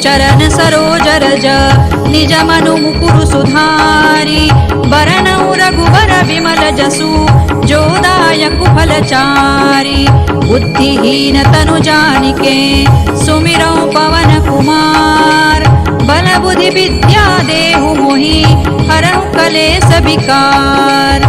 चरण सरोज रज निज मनु मुकुरु सुधारी बरनौ रघुबर विमल जसु जोदायक फलचारी बुद्धिहीन तनु जानिके सुमिरौ पवन कुमार बल बुद्धि विद्या देहु मोहि हरहु कलेस विकार।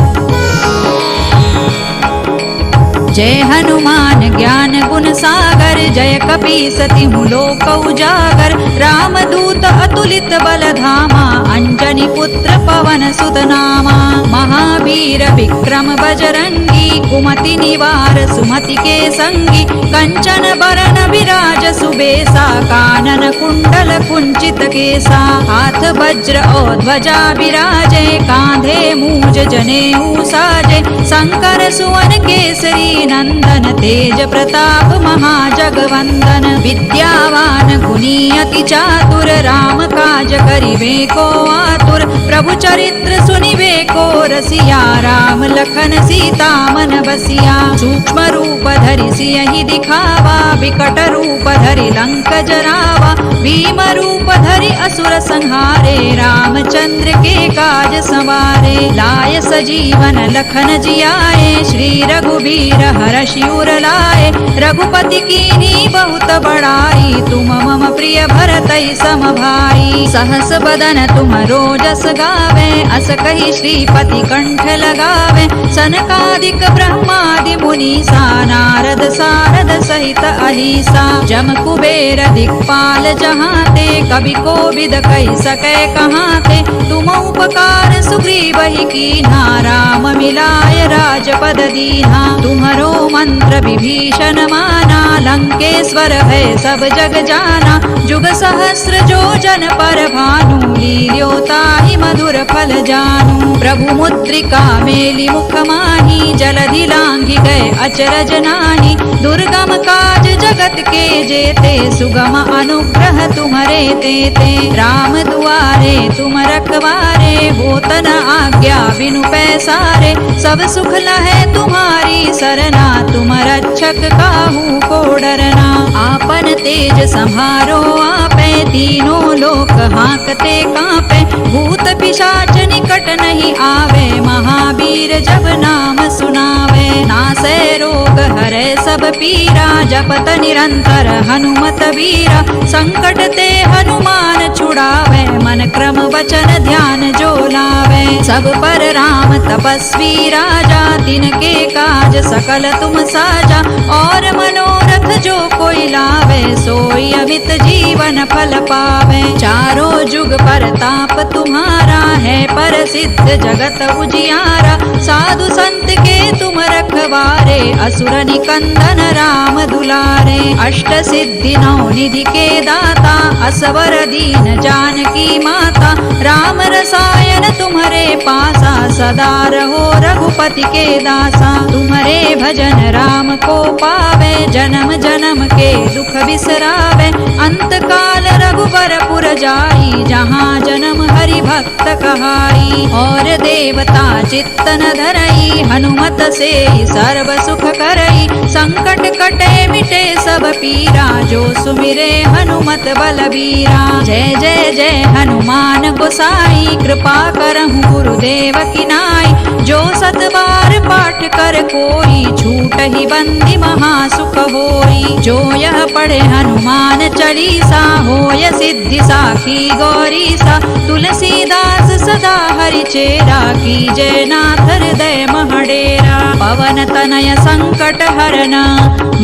जय हनुमान ज्ञान गुण सागर जय कपीसति लोक उजागर रामदूत अतुलित बल धामा अंजनी पुत्र पवन सुत नामा महावीर विक्रम बजरंगी कुमति निवार सुमति के संगी कंचन बरन विराज सुबेसा कानन कुंडल कुंचित केसा हाथ वज्र और ध्वजा विराजे कांधे मूज जनेऊ साजे शंकर सुवन केसरी नंदन तेज प्रताप महाजगवंदन विद्यावान गुणी अति चातुर राम काज करिबे को आतुर प्रभु चरित्र सुनिबे को रसिया राम लखन सीता मन बसिया सूक्ष्म रूप धरि सियहि दिखावा विकट रूप धरि लंक जरावा भीम रूप धरि असुर संहारे रामचंद्र के काज संवारे लाय सजीवन लखन जियाए श्री रघुबीर हरषि उर लाए रघुपति कीन्ही बहुत बड़ाई तुम मम प्रिय भरतई सम भाई सहस बदन तुम रोजस गावे अस कहि श्रीपति कंठ लगावे सनकादिक ब्रह्मादि मुनीसा नारद सारद सहित अहिसा जम कुबेर दिक्पाल जहाते कवि कोविद कहि सकै कहाते तुम उपकार सुग्रीवहि कीन्हा राम मिलाय राजपद दीन्हा तुम्हरो मंत्र विभीषण माना लंकेश्वर है सब जग जाना जुग सहस्र जो जन पर भानु लील्योताहि मधुर फल जानू प्रभु मुद्रिका मेलि मुख माही जलधि लांघि गए अचरज नाही दुर्गम काज जगत के जेते सुगम अनुग्रह तुम्हरे तेते राम दुआरे तुम रखवारे होत न आज्ञा बिनु पैसारे सब सुख लहै तुम्हारी सरना तुम रक्षक काहू को डरना आपन तेज संभारो आपे तीनों लोक हांकते कांपे भूत पिशाच निकट नहीं आवे महावीर जब नाम सुनावे नासै रोग हरै सब पीरा जपत निरंतर हनुमत वीरा संकट ते हनुमान छुड़ावे मन क्रम वचन ध्यान जो लावे सब पर राम तपस्वी राजा तिनके काज सकल तुम साजा और मनोरथ जो कोई लावे सोई अमित जीवन फल पावे चारों जुग परताप तुम्हारा है प्रसिद्ध जगत उजियारा साधु संत के तुम रखवारे असुर निकंदन राम दुलारे अष्ट सिद्धि नौ निधि के दाता असवर दीन जानकी माता राम रसायन तुम्हारे पासा सदा रहो रघुपति के दासा तुम्हारे भजन राम को पावे जन्म जन्म के दुख बिसरावे अंत काल रघुबर पुर जाई जहाँ जन्म हरि भक्त कहाई और देवता चित्तन धरई हनुमत से सर्व सुख करई संकट कटे मिटे सब पीरा जो सुमिरे हनुमत बलबीरा जय जय जय हनुमान गोसाई कृपा करहु गुरुदेव की नाई जो सत बार पाठ कर कोई छूट ही बंदी महासुख होई जो यह पढ़े हनुमान चालीसा होय सिद्धि साखी गौरीसा तुलसीदास सदा हरि चेरा की जय नाथ हृदय महडेरा पवन तनय संकट हरन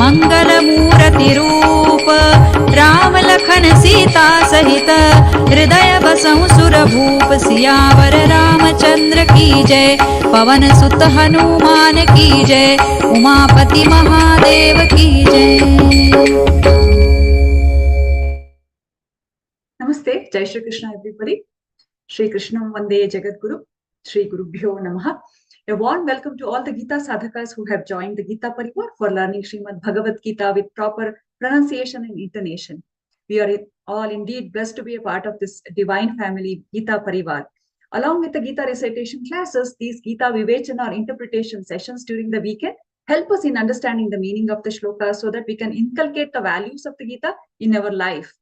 मंगल मूर्ति रूप राम लखन सीता सहित हृदय बसहु सुर भूप सियावर रामचंद्र की जय पवन सुत हनुमान की जय उमापति महादेव की जय। Namaste, Jai Shri Krishna everybody. Shri Krishna Vande Jagat Guru, Shri Gurubhyo Namaha. A warm welcome to all the Geeta sadhakas who have joined the Geeta Pariwar for learning Śrīmad-Bhagavadgītā with proper pronunciation and intonation. We are all indeed blessed to be a part of this divine family, Geeta Pariwar. Along with the Geeta recitation classes, these Geeta Vivechana or interpretation sessions during the weekend help us in understanding the meaning of the shlokas so that we can inculcate the values of the Geeta in our life.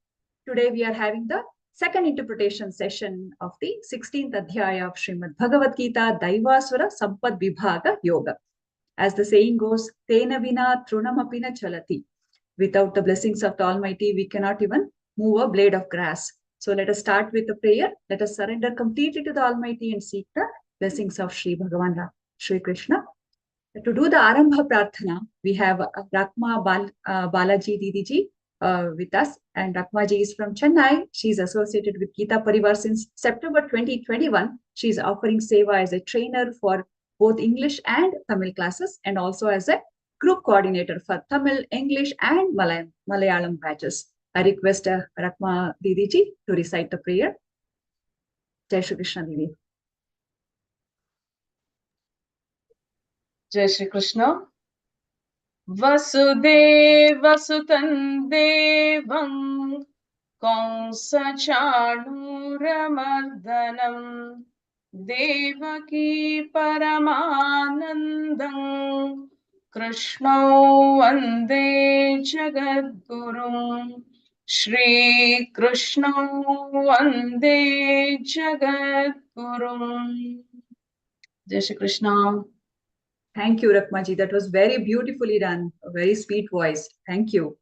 Today we are having the second interpretation session of the 16th Adhyaya of Śrīmad-Bhagavadgītā, Daivasura Sampad Vibhaga Yoga. As the saying goes, Tena vina trunamapina chalati. Without the blessings of the Almighty, we cannot even move a blade of grass. So let us start with a prayer. Let us surrender completely to the Almighty and seek the blessings of Shri Bhagavan Shri Krishna. To do the Arambha Prarthana, we have Rakma Balaji Didiji with us, and Rakmaji is from Chennai. She is associated with Geeta Pariwar since September 2021. She is offering seva as a trainer for both English and Tamil classes, and also as a group coordinator for Tamil, English, and Malayalam batches. I request Rakma Didiji to recite the prayer. Jai Shri Krishna Didi. Jai Shri Krishna. Vasudevasutan devam Kamsachanuramardanam Devaki Paramanandam Krishnau Vande Jagadgurum Shri Krishnau Vande Jagadgurum. Jai Shri Krishna. Thank you, Rakmaji. That was very beautifully done. A very sweet voice. Thank you.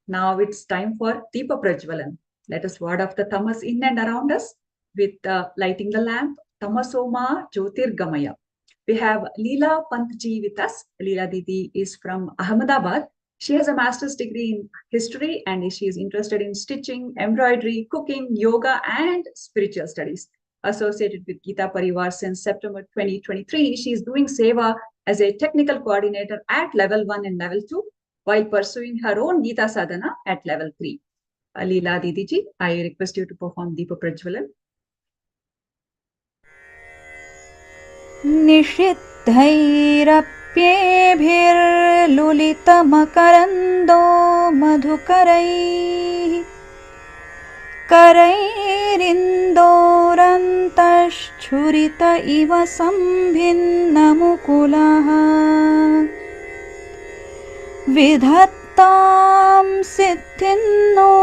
Now it's time for Deepa Prajwalan. Let us ward off the tamas in and around us with lighting the lamp. Tamasoma Jyotirgamaya. We have Leela Pantji with us. Leela Didi is from Ahmedabad. She has a master's degree in history and she is interested in stitching, embroidery, cooking, yoga, and spiritual studies. Associated with Geeta Pariwar since September 2023, she is doing seva as a technical coordinator at level 1 and level 2, while pursuing her own Geeta sadhana at level 3. Leela Didiji, I request you to perform Deepa Prajwalan. निषिद्धैरप्येभिर्लुलितमकरन्दो मधुकरैः करैरिन्दोरन्तश्छुरित इव सम्भिन्नमुकुलः विधत्तां सिद्धिन्नो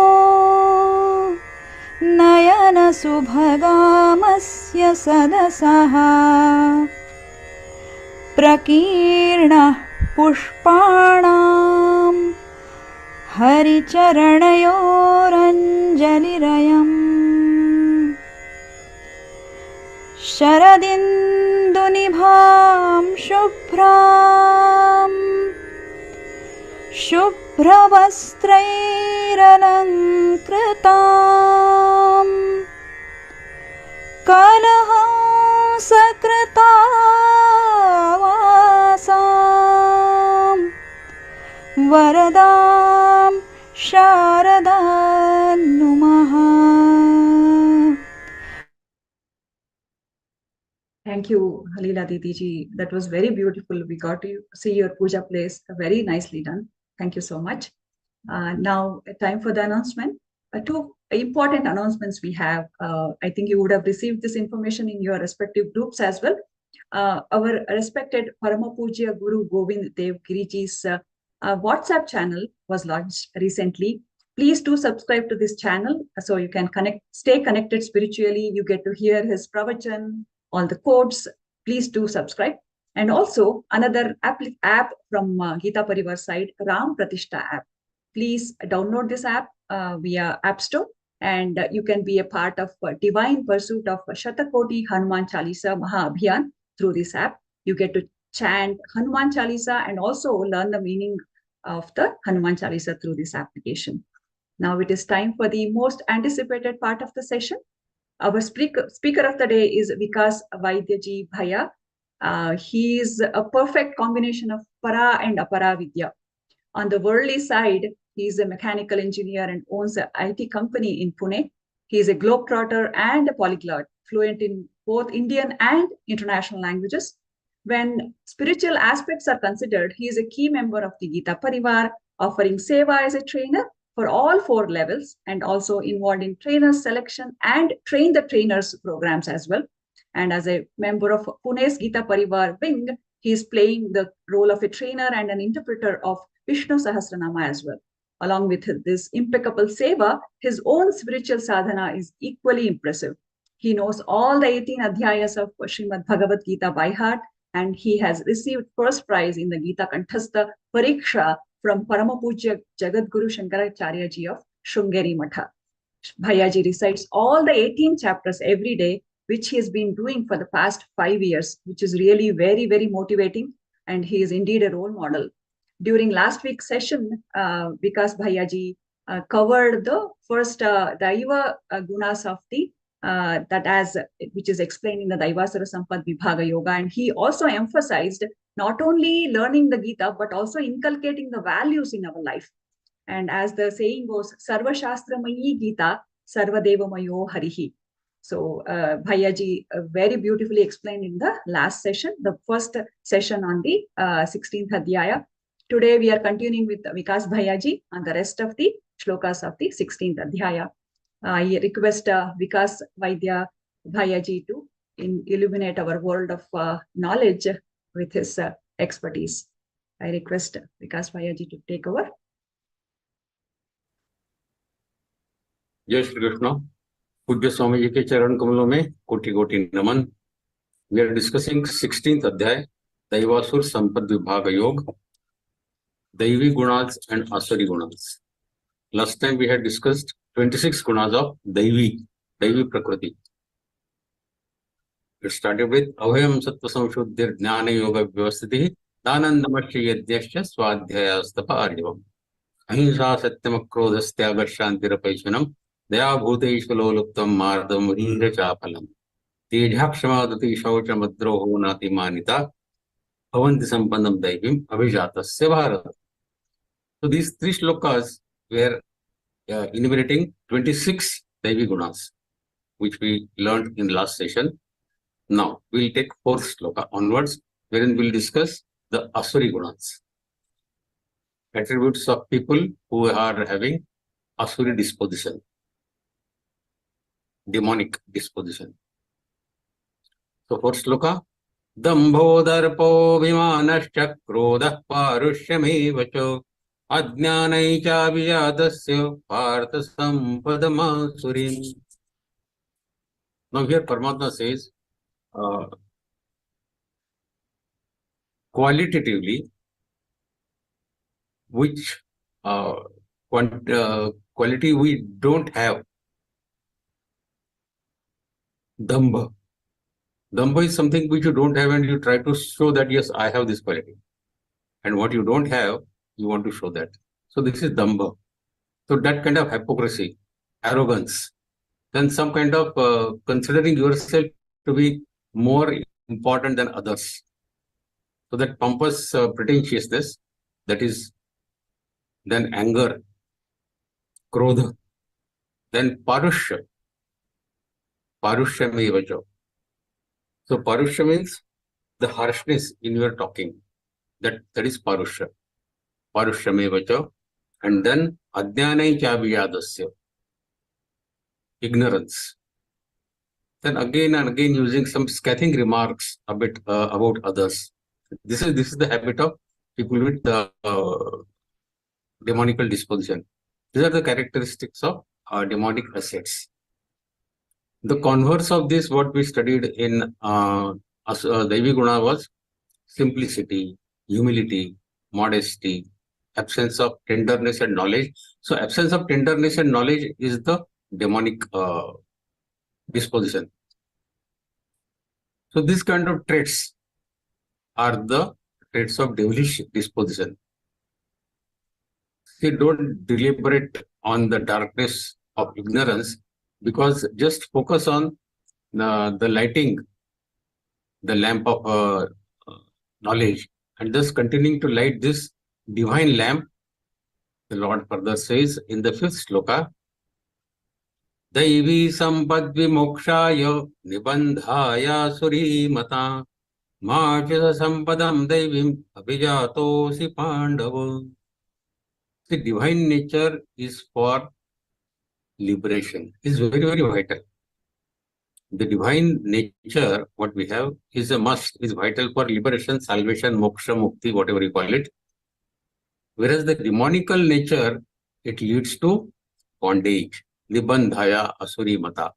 नयनसुभगामस्य सदसः प्रकीर्णः पुष्पाणां हरिचरणयोरञ्जलिरयम् शरदिन्दुनिभां शुभ्रवस्त्रैरलङ्कृतां कलहंसकृतावासां वरदां शारदां नुमः. Thank you, Leela Didiji. That was very beautiful. We got to see your puja place. Very nicely done. Thank you so much. Now, time for the announcement. Two important announcements we have. I think you would have received this information in your respective groups as well. Our respected Parama Pujya Guru Govind Dev Giriji's WhatsApp channel was launched recently. Please do subscribe to this channel so you can stay connected spiritually. You get to hear his pravachan, all the codes. Please do subscribe. And also another app from Geeta Pariwar side, Ram Pratishtha app. Please download this app via App Store, and you can be a part of divine pursuit of Shatakoti Hanuman Chalisa Maha Abhiyan through this app. You get to chant Hanuman Chalisa and also learn the meaning of the Hanuman Chalisa through this application. Now it is time for the most anticipated part of the session. Our speaker of the day is Vikas Vaidya ji Bhaya. He is a perfect combination of para and apara vidya. On the worldly side, he is a mechanical engineer and owns an IT company in Pune. He is a globetrotter and a polyglot, fluent in both Indian and international languages. When spiritual aspects are considered, he is a key member of the Geeta Pariwar, offering seva as a trainer for all 4 levels, and also involved in trainer selection and train the trainers programs as well. And as a member of Pune's Geeta Pariwar wing, he is playing the role of a trainer and an interpreter of Vishnu Sahasranama as well. along with this impeccable seva, his own spiritual sadhana is equally impressive. He knows all the 18 adhyayas of Śrīmad-Bhagavadgītā by heart, and he has received first prize in the Gita Kanthastha Pariksha from Paramapujya Jagadguru Shankaracharya ji of Shrungeri Matha. Bhayaji recites all the 18 chapters every day, which he has been doing for the past 5 years, which is really very, very motivating, and he is indeed a role model. During last week's session, Vikas Bhayaji covered the first Daiva gunas of the which is explained in the Daivasara Sampad Vibhaga Yoga, and he also emphasized not only learning the Gita but also inculcating the values in our life. And as the saying goes, Sarva Shastramayi Gita, Sarva Devamayo Harihi. So Bhayaji very beautifully explained in the last session, the first session on the 16th Adhyaya. Today we are continuing with Vikas Bhayaji on the rest of the shlokas of the 16th Adhyaya. I request Vikas Vaidya Bhayaji to illuminate our world of knowledge with his expertise. I request Vikas Bhayaji to take over. जय श्री कृष्ण। पूज्य स्वामी जी के चरण कमलों में कोटि कोटि नमन। We are discussing 16th अध्याय दैवासुर संपद विभाग योग, दैवी गुणास एंड असुरी gunas. Last time we had discussed 26 gunas of Daivi Prakriti. It started with Avayam Sattva Samshuddhir Jnana Yoga Vyavasthiti Dhanandamasya Yadyasya Swadhyayastapa Aryavam Ahimsa Satyam Akrodhastyagar Shantirapaichvanam Daya Bhuteshvalo Luptam Mardam Hira Chapalam Tejhakshamadati Shauchamadroho Nati Manita Bhavanti Sampannam Daivim Abhijatasya Bharata. So these three shlokas were enumerating 26 Daivi Gunas, which we learned in last session. Now, we'll take 4th shloka onwards, wherein we'll discuss the Asuri Gunas, attributes of people who are having Asuri disposition, demonic disposition. So, 4th shloka, Dambho darpo vimanascha krodha parushyame Ajnanaicha vijadasya partha sampadamasurim. Now here Paramatma says, qualitatively, which quality we don't have. Dambha. Dambha is something which you don't have and you try to show that, yes, I have this quality. And what you don't have, you want to show that. So this is Dambha. So that kind of hypocrisy, arrogance, then some kind of considering yourself to be more important than others. So that pompous pretentiousness, that is then anger, krodha, then parushya, parushya mevaja. So parushya means the harshness in your talking, that is parushya. Parushamevacha, and then Ajnanai Chabiyadasya, ignorance. Then again and again using some scathing remarks a bit about others. This is the habit of people with the demonical disposition. These are the characteristics of demonic assets. The converse of this, what we studied in Daivi Guna, was simplicity, humility, modesty, absence of tenderness and knowledge. So absence of tenderness and knowledge is the demonic disposition. So these kind of traits are the traits of devilish disposition. They don't deliberate on the darkness of ignorance, because just focus on the lighting, the lamp of knowledge, and thus continuing to light this divine lamp. The Lord further says in the 5th shloka, Daivi sampad vimokshaya nibandhaya suri mata Mācisa sampadam daivim abhijatosi pandava. The divine nature is for liberation. It's very, very vital. The divine nature, what we have, is a must, is vital for liberation, salvation, moksha, mukti, whatever you call it. Whereas the demonical nature it leads to bondage. Nibandhaya asuri mata.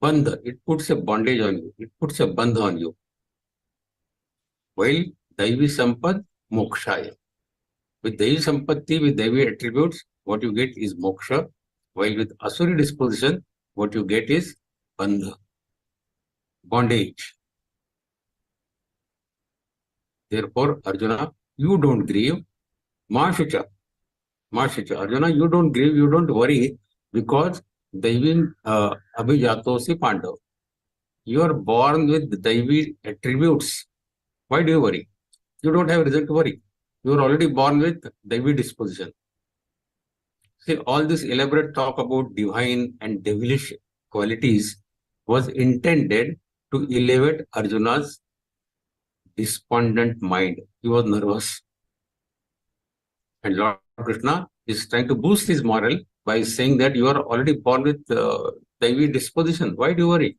Bandha, it puts a bondage on you. It puts a bandha on you. While Daivi Sampad, mokshaya. With Daivi Sampatti, with Daivi attributes, what you get is moksha. While with Asuri disposition, what you get is bandha, bondage. Therefore, Arjuna, you don't grieve. Mashicha. Arjuna, you don't grieve, you don't worry, because Daivi Abhijatosi Pandav. You are born with Daivi attributes. Why do you worry? You don't have reason to worry. You are already born with Daivi disposition. See, all this elaborate talk about divine and devilish qualities was intended to elevate Arjuna's despondent mind. He was nervous. And Lord Krishna is trying to boost his morale by saying that you are already born with Daivi disposition. Why do you worry?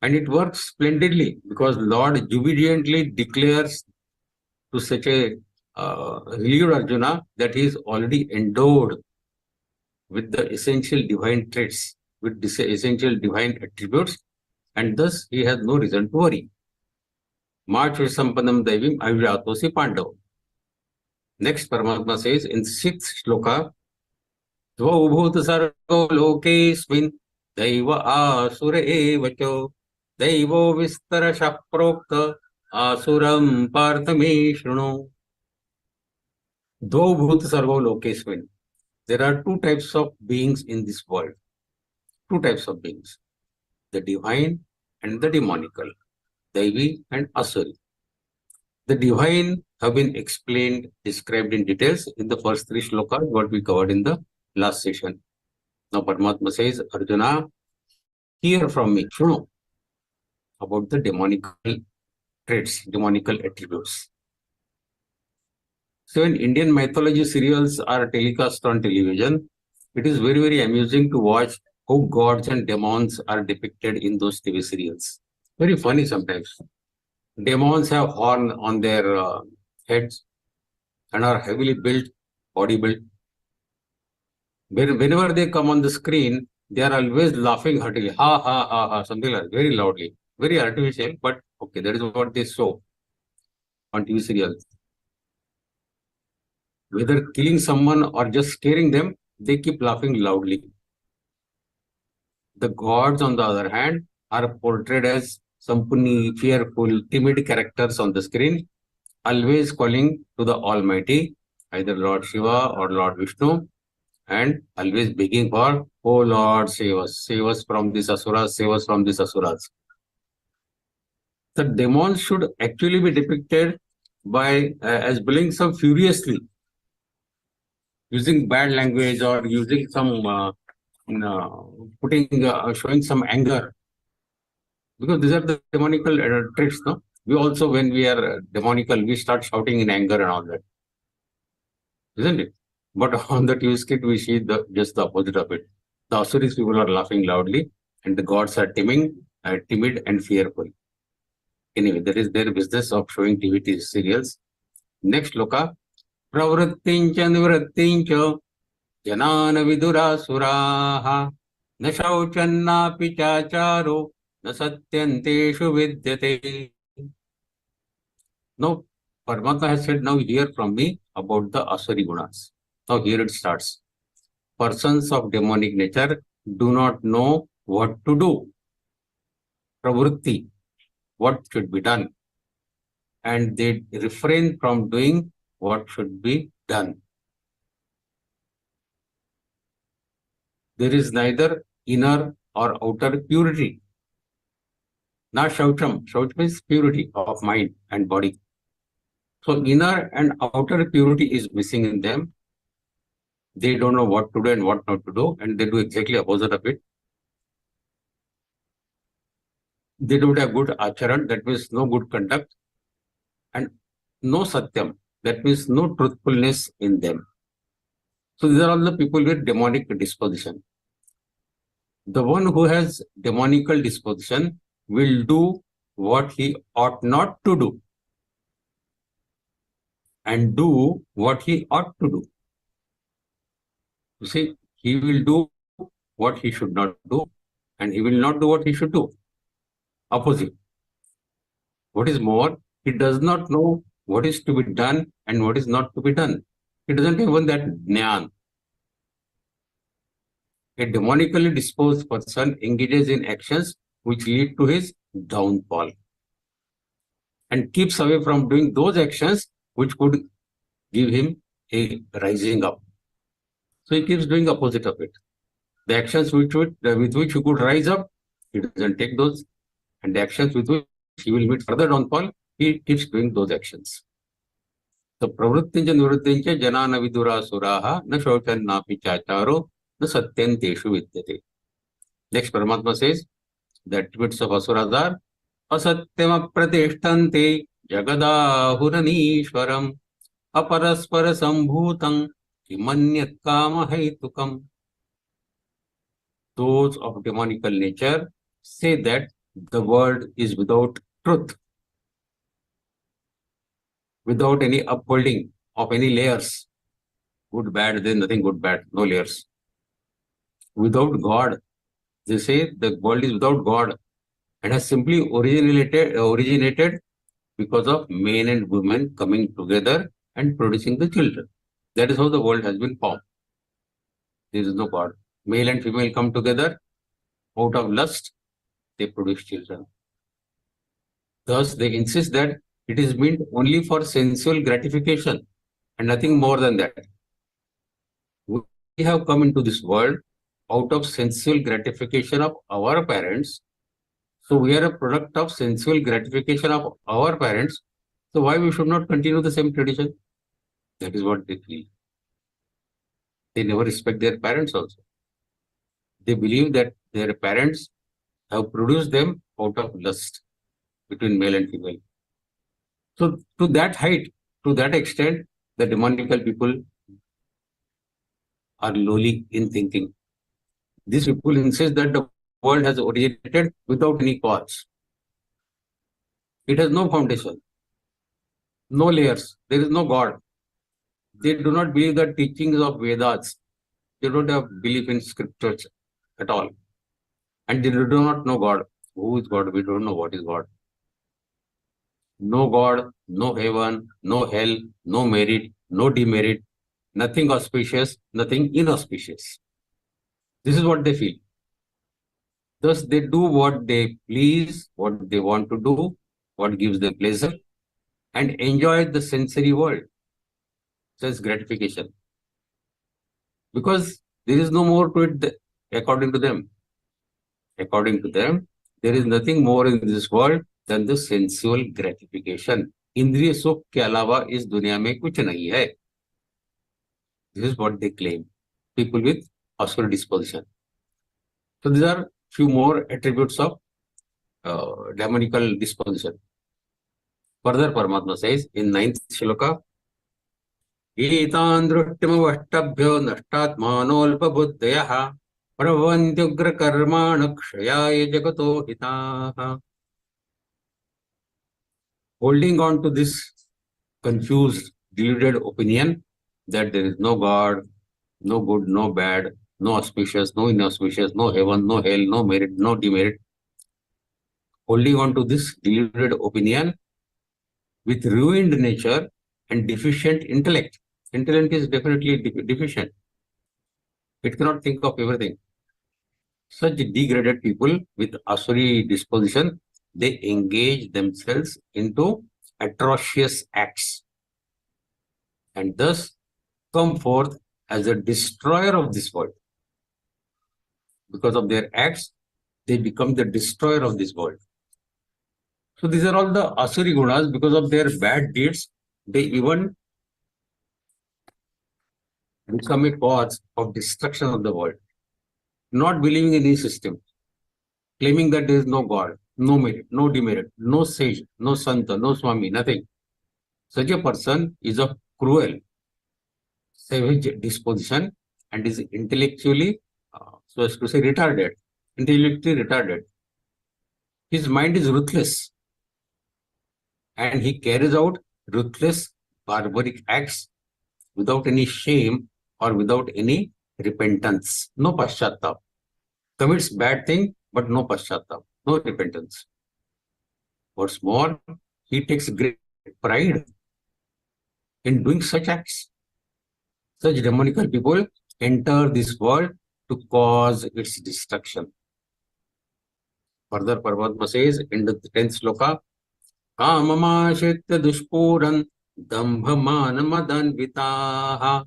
And it works splendidly, because Lord jubilantly declares to such a relieved Arjuna that he is already endowed with the essential divine traits, with this essential divine attributes, and thus he has no reason to worry. Machu Sampanam Daivim Avijatosi Pandav. Next, Paramatma says in 6th shloka, Dvau bhuta sargo lokesmin daiva asura evacho daivo vistara shaprokta asuram partame shruno. Dvau bhuta sargo lokesmin. There are two types of beings in this world. Two types of beings. The divine and the demonical. Daivi and Asuri. The divine have been explained, described in details in the first 3 shlokas, what we covered in the last session. Now Paramatma says, Arjuna, hear from me, Shruno, about the demonical traits, demonical attributes. So when Indian mythology serials are telecast on television, it is very, very amusing to watch how gods and demons are depicted in those TV serials. Very funny sometimes. Demons have horn on their heads and are heavily built, body built. Whenever they come on the screen, they are always laughing heartily, ha ha ha ha, something like that, very loudly, very artificial, but okay, that is what they show on TV serials. Whether killing someone or just scaring them, they keep laughing loudly. The gods, on the other hand, are portrayed as some punny, fearful, timid characters on the screen, always calling to the Almighty, either Lord Shiva or Lord Vishnu, and always begging for, oh Lord, save us from these asuras, save us from these asuras. The demons should actually be depicted by as bullying some furiously, using bad language or using some showing some anger, because these are the demonical traits. No, we also, when we are demonical, we start shouting in anger and all that, isn't it? But on the TV skit, we see just the opposite of it. The Asuris people are laughing loudly, and the gods are timid and fearful. Anyway, that is their business of showing TV serials. Next loka, pravrittincha nivrittincha janana vidura suraha na shauchanna pichacharo na satyanteshu vidyate. Now, Paramatma has said, now hear from me about the Asuri gunas. Now here it starts. Persons of demonic nature do not know what to do. Pravritti, what should be done. And they refrain from doing what should be done. There is neither inner or outer purity. Na shaucham. Shauch means purity of mind and body. So inner and outer purity is missing in them. They don't know what to do and what not to do, and they do exactly opposite of it. They don't have good acharan, that means no good conduct, and no satyam, that means no truthfulness in them. So these are all the people with demonic disposition. The one who has demonical disposition will do what he ought not to do and do what he ought to do. You see, he will do what he should not do, and he will not do what he should do. Opposite. What is more, he does not know what is to be done and what is not to be done. He doesn't even that jnana. A demonically disposed person engages in actions which lead to his downfall and keeps away from doing those actions which could give him a rising up. So he keeps doing opposite of it. The actions with which he could rise up, he doesn't take those. And the actions with which he will meet further downfall, he keeps doing those actions. So pravrittinja nivrittinja janana vidura suraha na shochan napi chacharo na satyanteshu vidyate. Next, Paramatma says the attributes of asuras are asatyam pratishthante jagadahuranishwaram aparaspara sambhutam kimanyat kama haitukam. Those of demonical nature say that the world is without truth, without any upholding of any layers. Good, bad, there is nothing good, bad, no layers. Without God, they say the world is without God and has simply originated because of men and women coming together and producing the children. That is how the world has been formed. There is no God. Male and female come together, out of lust, they produce children. Thus, they insist that it is meant only for sensual gratification and nothing more than that. We have come into this world out of sensual gratification of our parents. So we are a product of sensual gratification of our parents. So why we should not continue the same tradition? That is what they feel. They never respect their parents also. They believe that their parents have produced them out of lust between male and female. So to that height, to that extent, the demonical people are lowly in thinking. These people insist that the world has originated without any cause. It has no foundation, no layers, there is no God. They do not believe the teachings of Vedas. They don't have belief in scriptures at all. And they do not know God. Who is God? We don't know what is God. No God, no heaven, no hell, no merit, no demerit, nothing auspicious, nothing inauspicious. This is what they feel. Thus, they do what they please, what they want to do, what gives them pleasure, and enjoy the sensory world, sense gratification. Because there is no more to it according to them. According to them, there is nothing more in this world than the sensual gratification. इंद्रिय सुख के अलावा इस दुनिया में कुछ नहीं है. This is what they claim. People with hostile disposition. So these are few more attributes of demonical disposition. Further, Paramatma says in 9th shloka, Geetan druttimavashtabhyo nashtatmanolpabuddhayah prabhavantyugra karmana kshayaya jagato hitaha. Holding on to this confused, deluded opinion that there is no God, no good, no bad, no auspicious, no inauspicious, no heaven, no hell, no merit, no demerit. Holding on to this deluded opinion with ruined nature and deficient intellect. Intellect is definitely deficient. It cannot think of everything. Such degraded people with asuri disposition, they engage themselves into atrocious acts and thus come forth as a destroyer of this world. Because of their acts, they become the destroyer of this world. So these are all the asuri gunas. Because of their bad deeds, they even become a cause of destruction of the world. Not believing in any system, claiming that there is no God, no merit, no demerit, no sage, no santa, no swami, nothing. Such a person is of cruel, savage disposition and is intellectually, so as to say, retarded, intellectually retarded. His mind is ruthless and he carries out ruthless, barbaric acts without any shame or without any repentance, no paschatap. Commits bad thing, but no paschatap, no repentance. What's more, he takes great pride in doing such acts. Such demonical people enter this world to cause its destruction. Further, Paramatma says in the 10th sloka, Kamamashitya dushpuran dambhamanamadhanvitaha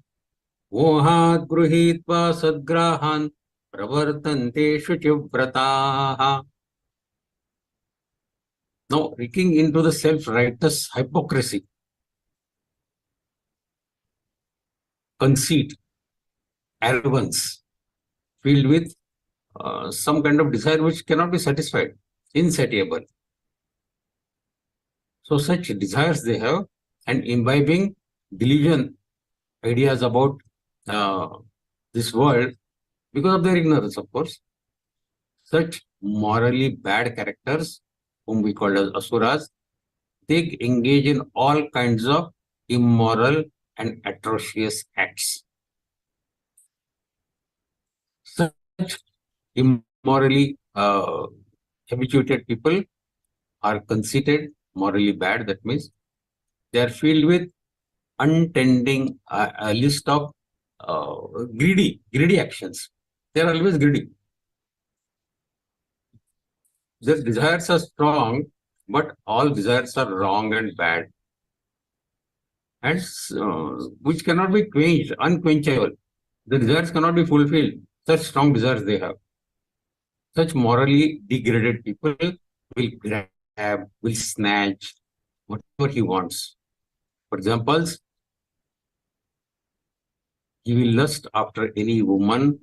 vohat gruhitva sadgrahan pravartante shuchivrataha. Now, reeking into the self-righteous hypocrisy, conceit, arrogance, filled with some kind of desire which cannot be satisfied, insatiable. So such desires they have, and imbibing delusion ideas about this world because of their ignorance, of course. Such morally bad characters, whom we call as asuras, they engage in all kinds of immoral and atrocious acts. Such immorally habituated people are conceited, morally bad. That means they are filled with untending a list of greedy actions. They are always greedy. Their desires are strong, but all desires are wrong and bad, and which cannot be quenched, unquenchable. The desires cannot be fulfilled. Such strong desires they have. Such morally degraded people will grab, will snatch whatever he wants. For example, he will lust after any woman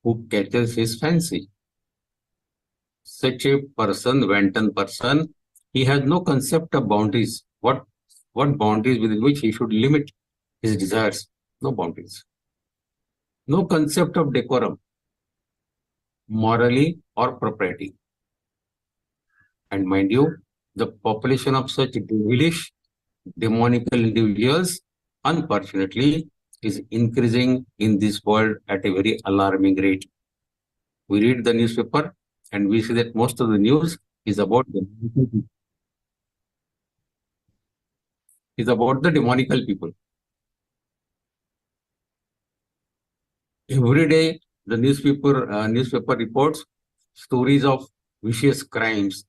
who catches his fancy. Such a person, wanton person, he has no concept of boundaries. What boundaries within which he should limit his desires? No boundaries. No concept of decorum, morally or propriety. And mind you, the population of such devilish, demonical individuals, unfortunately, is increasing in this world at a very alarming rate. We read the newspaper and we see that most of the news is about the demonical people. Every day, the newspaper reports stories of vicious crimes,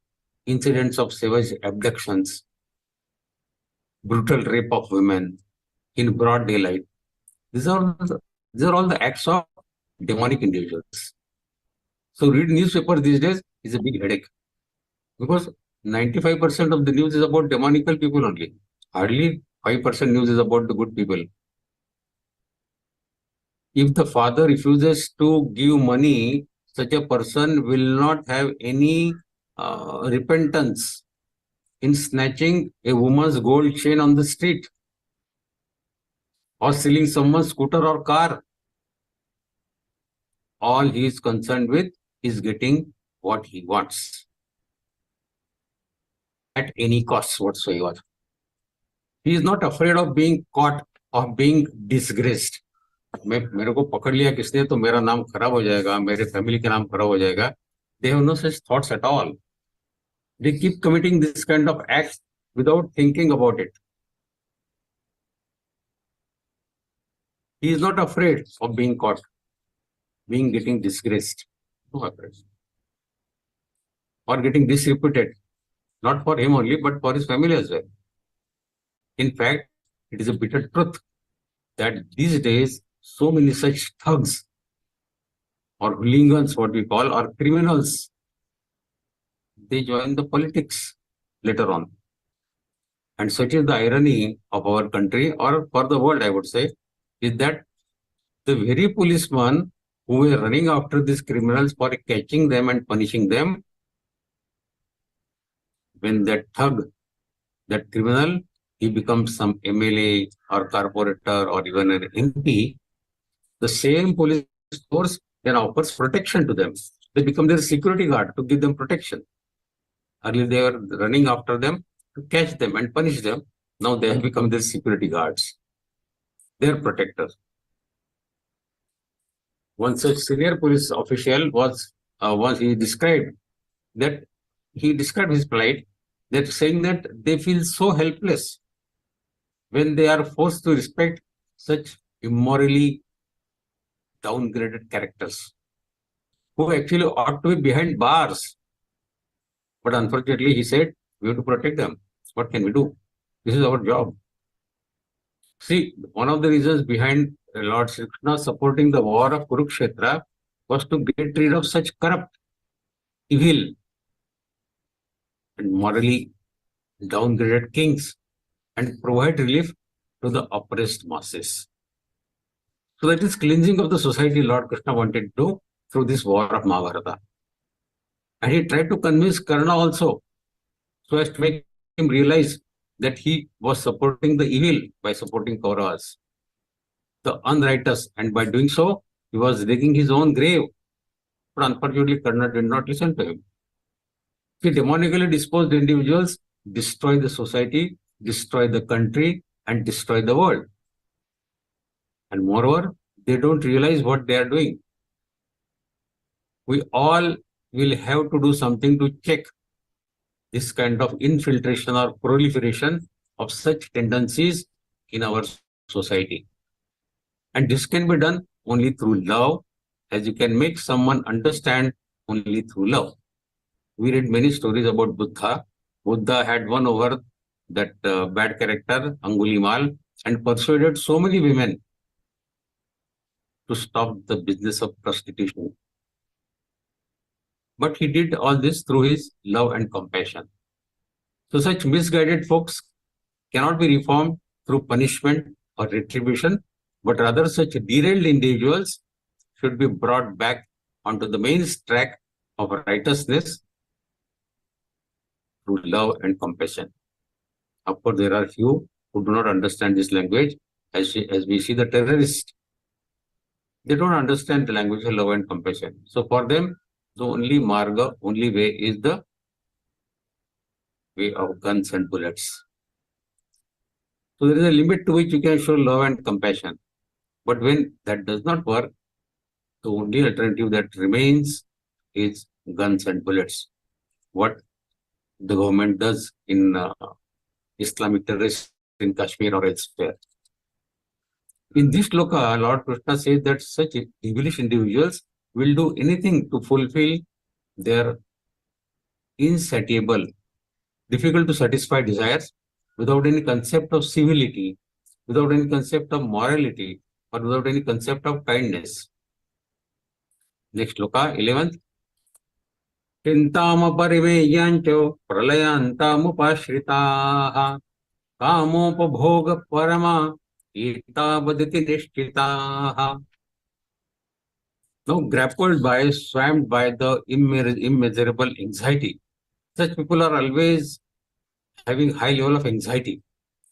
incidents of savage abductions, brutal rape of women in broad daylight. These are all the acts of demonic individuals. So read newspaper these days is a big headache, because 95% of the news is about demonical people only. Hardly 5% news is about the good people. If the father refuses to give money, such a person will not have any repentance in snatching a woman's gold chain on the street or stealing someone's scooter or car. All he is concerned with is getting what he wants at any cost whatsoever. He is not afraid of being caught, of being disgraced. मेरे को पकड़ लिया किसने तो मेरा नाम खराब हो जाएगा, मेरे फैमिली का नाम खराब हो जाएगा. They have no such thoughts at all. They keep committing this kind of acts without thinking about it. He is not afraid of being caught, getting disgraced, no afraid, or getting disreputed, not for him only, but for his family as well. In fact, it is a bitter truth that these days, so many such thugs or hooligans, what we call, or criminals, they join the politics later on. And such is the irony of our country, or for the world, I would say, is that the very policemen who were running after these criminals for catching them and punishing them, when that thug, that criminal, he becomes some MLA or corporator or even an MP, the same police force then offers protection to them. They become their security guard to give them protection. Earlier they were running after them to catch them and punish them. Now they have become their security guards, their protectors. One such senior police official was once he described his plight, that saying that they feel so helpless when they are forced to respect such immorally downgraded characters who actually ought to be behind bars. But unfortunately, he said, we have to protect them. What can we do? This is our job. See, one of the reasons behind Lord Shri Krishna supporting the war of Kurukshetra was to get rid of such corrupt, evil, and morally downgraded kings and provide relief to the oppressed masses. So that is cleansing of the society Lord Krishna wanted to do through this war of Mahabharata. And he tried to convince Karna also, so as to make him realize that he was supporting the evil by supporting Kauravas, the unrighteous, and by doing so, he was digging his own grave. But unfortunately, Karna did not listen to him. See, demonically disposed individuals destroy the society, destroy the country, and destroy the world. And moreover, they don't realize what they are doing. We all will have to do something to check this kind of infiltration or proliferation of such tendencies in our society. And this can be done only through love, as you can make someone understand only through love. We read many stories about Buddha. Buddha had won over that bad character, Angulimal, and persuaded so many women to stop the business of prostitution. But he did all this through his love and compassion. So such misguided folks cannot be reformed through punishment or retribution, but rather such derailed individuals should be brought back onto the main track of righteousness through love and compassion. Of course, there are few who do not understand this language. As we see the terrorists, they don't understand the language of love and compassion. So for them, the only marga, only way is the way of guns and bullets. So there is a limit to which you can show love and compassion. But when that does not work, the only alternative that remains is guns and bullets. What the government does in Islamic terrorists in Kashmir or elsewhere. In this sloka, Lord Krishna says that such devilish individuals will do anything to fulfill their insatiable, difficult to satisfy desires without any concept of civility, without any concept of morality, or without any concept of kindness. Next sloka, 11th. Chintama pariveyancho pralayanthamupashritaha kamopabhoga parama etabaditi nishtitaha. Now grappled by, swamped by the immeasurable anxiety. Such people are always having high level of anxiety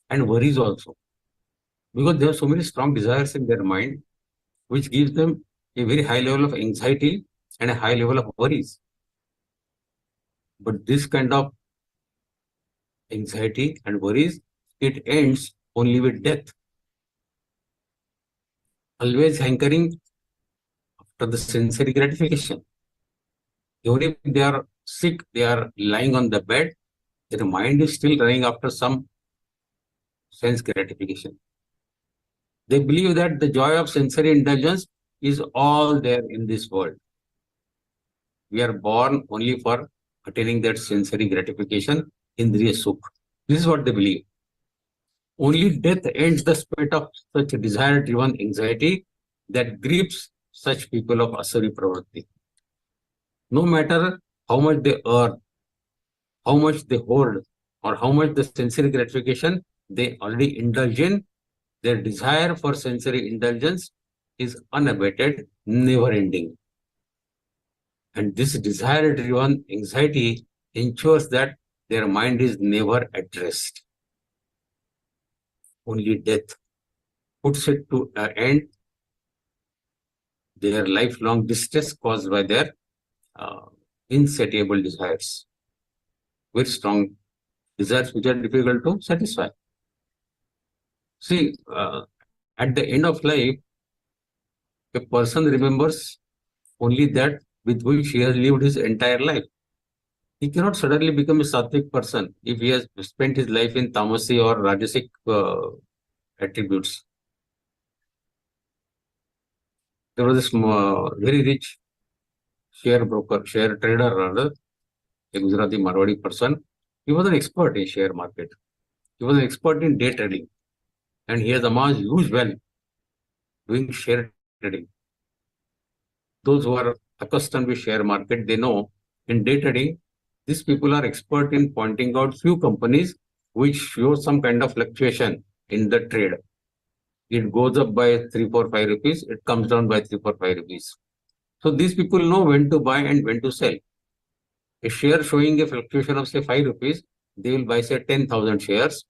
and worries also, because they have so many strong desires in their mind, which gives them a very high level of anxiety and a high level of worries. But this kind of anxiety and worries, it ends only with death. Always hankering after the sensory gratification. Even if they are sick, they are lying on the bed, their mind is still running after some sense gratification. They believe that the joy of sensory indulgence is all there in this world. We are born only for attaining that sensory gratification, indriya sukh. This is what they believe. Only death ends the spirit of such a desire-driven anxiety that grips such people of asuri pravritti. No matter how much they earn, how much they hoard, or how much the sensory gratification they already indulge in, their desire for sensory indulgence is unabated, never-ending. And this desire-driven anxiety ensures that their mind is never at rest. Only death puts it to an end, their lifelong distress caused by their insatiable desires. Very strong desires which are difficult to satisfy. See, at the end of life, A person remembers only that with which he has lived his entire life. He cannot suddenly become a sattvic person if he has spent his life in tamasi or rajasic attributes. There was this very rich share trader rather, a Gujarati Marwadi person. He was an expert in share market. He was an expert in day trading. And he has amassed huge wealth doing share trading. Those who are accustomed with share market, they know in day trading, these people are expert in pointing out few companies which show some kind of fluctuation in the trade. It goes up by 3, 4, 5 rupees. It comes down by 3, 4, 5 rupees. So these people know when to buy and when to sell. A share showing a fluctuation of say 5 rupees, they will buy say 10,000 shares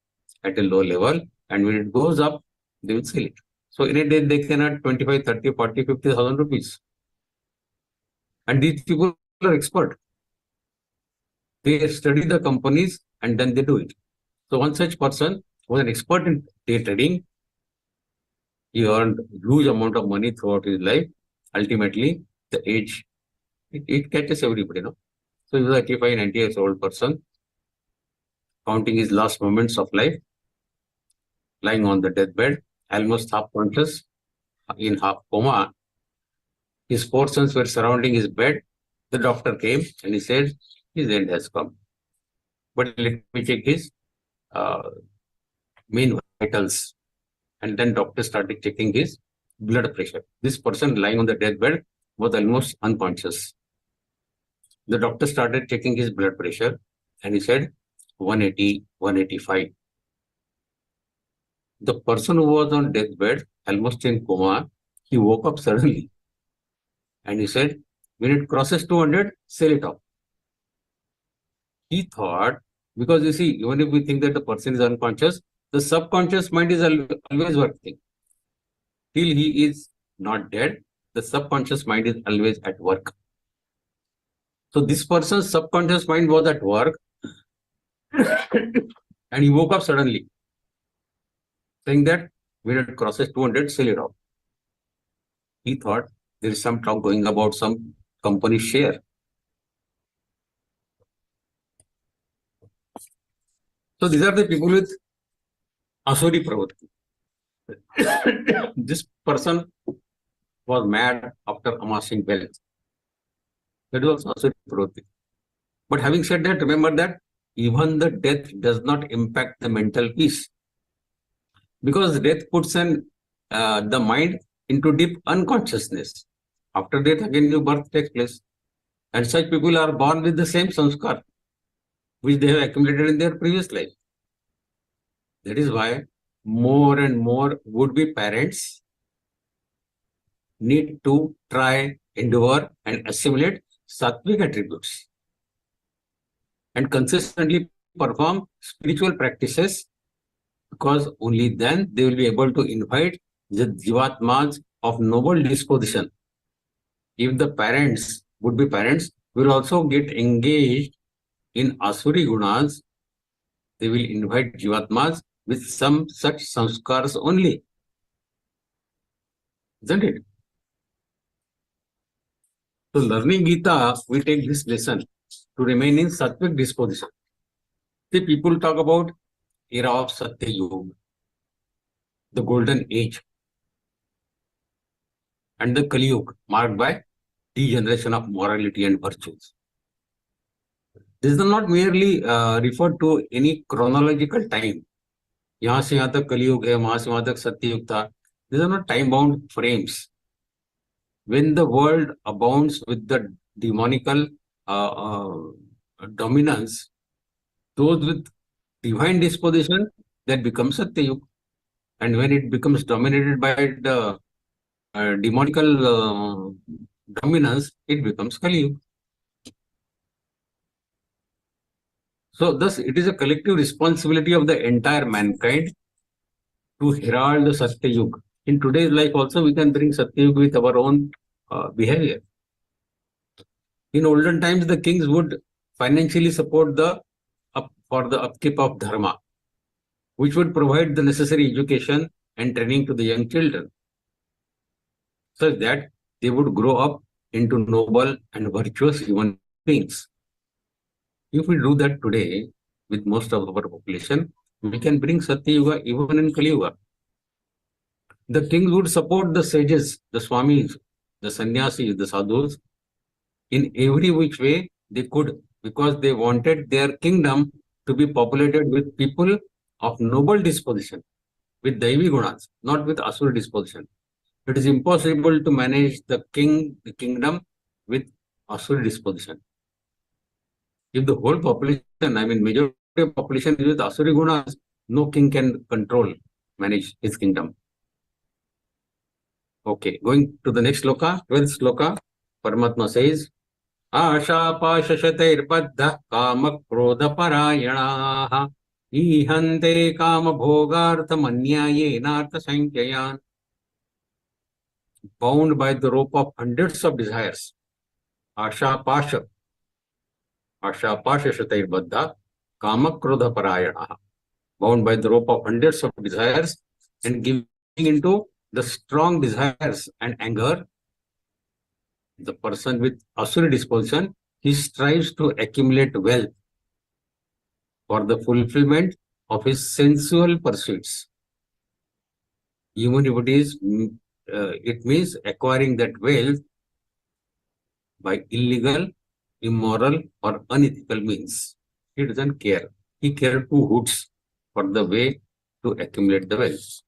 at a low level. And when it goes up, they will sell it. So in a day, they can earn 25, 30, 40, 50,000 rupees. And these people are expert. They study the companies and then they do it. So one such person was an expert in day trading. He earned huge amount of money throughout his life. Ultimately, the age, it catches everybody, no? So he was 85, 90 years old person, counting his last moments of life, lying on the deathbed, almost half conscious, in half coma. His 4 sons were surrounding his bed. The doctor came and he said, his end has come. But let me check his main vitals. And then doctor started checking his blood pressure. This person lying on the deathbed was almost unconscious. The doctor started checking his blood pressure and he said 180, 185. The person who was on deathbed, almost in coma, he woke up suddenly. And he said, when it crosses 200, sell it off. He thought, because you see, even if we think that the person is unconscious, the subconscious mind is always working. Till he is not dead, the subconscious mind is always at work. So this person's subconscious mind was at work and he woke up suddenly, saying that when it crosses 200, sell it off. He thought there is some talk going about some company share. So these are the people with Asuri Pravritti. This person was mad after amassing wealth. That was Asuri Pravritti. But having said that, remember that even the death does not impact the mental peace. Because death puts the mind into deep unconsciousness. After death, again, new birth takes place. And such people are born with the same sanskar, which they have accumulated in their previous life. That is why more and more would-be parents need to try, endeavor, and assimilate sattvic attributes and consistently perform spiritual practices, because only then they will be able to invite the jivatmas of noble disposition. If the parents, would-be parents, will also get engaged in asuri gunas, they will invite jivatmas with some such sanskars only. Isn't it? So learning Gita, we take this lesson to remain in sattvic disposition. See, people talk about era of Satya Yuga, the golden age, and the Kali Yuga, marked by degeneration of morality and virtues. This does not merely refer to any chronological time. यहाँ से यहाँ तक कलियुग है, वहां से वहां तक सत्ययुग था. These are not time-bound frames. When the world abounds with the demonical dominance, those with divine disposition, that becomes Satyayug. And when it becomes dominated by the demonical dominance, it becomes Kali-Yug. So thus, it is a collective responsibility of the entire mankind to herald the Satyayug. In today's life also, we can bring Satyayug with our own behavior. In olden times, the kings would financially support for the upkeep of dharma, which would provide the necessary education and training to the young children. such that they would grow up into noble and virtuous human beings. If we do that today with most of our population, we can bring Satya Yuga even in Kali Yuga. The kings would support the sages, the swamis, the sannyasis, the sadhus in every which way they could, because they wanted their kingdom to be populated with people of noble disposition, with Daivi gunas, not with Asura disposition. It is impossible to manage the kingdom with Asura disposition. If the whole population, majority of population is with Asuri gunas, no king can manage his kingdom. Okay, going to the next sloka, 12th sloka, Paramatma says, Asha pashashatair baddha kama krodha parayanaha ihante kama bhogartha manyayenartha sankyayan. Bound by the rope of hundreds of desires, Asha pashashatair baddha kama krodha parayanaha. Bound by the rope of hundreds of desires and giving into the strong desires and anger, the person with asura disposition, he strives to accumulate wealth for the fulfillment of his sensual pursuits. Even if it means acquiring that wealth by illegal, immoral, or unethical means. He doesn't care. He cares 2 hoots for the way to accumulate the wealth.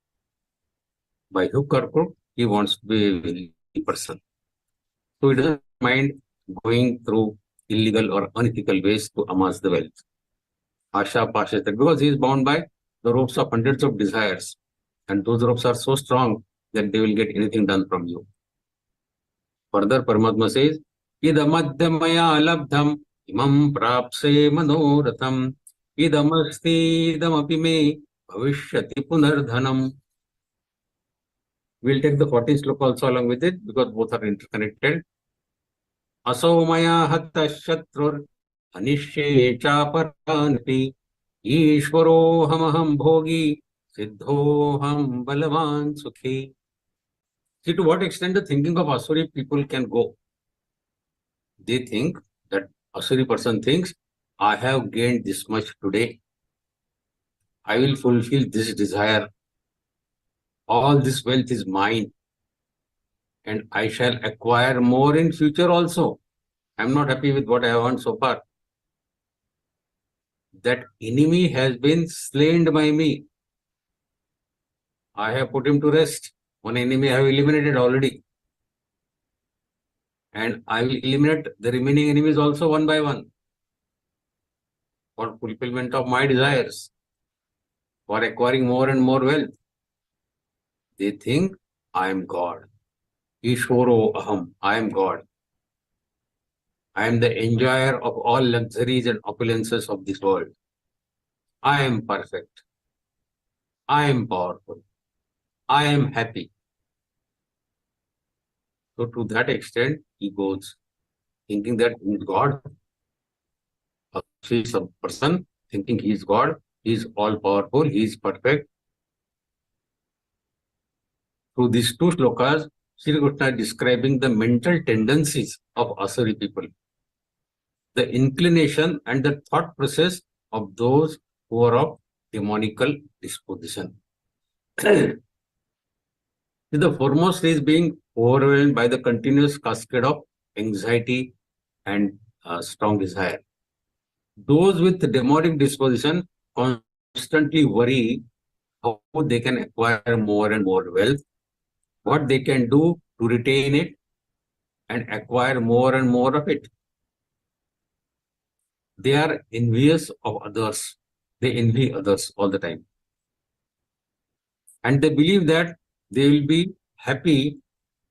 By hook or crook, he wants to be a wealthy person. So he doesn't mind going through illegal or unethical ways to amass the wealth. Asha Pasha, because he is bound by the ropes of hundreds of desires, and those ropes are so strong that they will get anything done from you. Further, Paramatma says, Idamadhyamaya labdham imam prapse manoratham idamasti idamapi me bhavishyati punardhanam. We'll take the 14th sloka also along with it because both are interconnected. Aso maya hatta shatrur anishye chaparanapi ishvaro hamaham bhogi siddhoham balavan sukhi. See to what extent the thinking of Asuri people can go. They think that Asuri person thinks, I have gained this much today. I will fulfill this desire. All this wealth is mine. And I shall acquire more in future also. I am not happy with what I have earned so far. That enemy has been slain by me. I have put him to rest. One enemy I have eliminated already. And I will eliminate the remaining enemies also one by one. For fulfillment of my desires. For acquiring more and more wealth. They think I am God. Ishvaro aham, I am God. I am the enjoyer of all luxuries and opulences of this world. I am perfect. I am powerful. I am happy. So to that extent, he goes, thinking that he is God. He is a person thinking he is God. He is all powerful. He is perfect. Through these 2 slokas, Shri Krishna is describing the mental tendencies of Asuri people, the inclination and the thought process of those who are of demonical disposition. The foremost is being overwhelmed by the continuous cascade of anxiety and strong desire. Those with demonic disposition constantly worry how they can acquire more and more wealth, what they can do to retain it and acquire more and more of it. They are envious of others. They envy others all the time. And they believe that they will be happy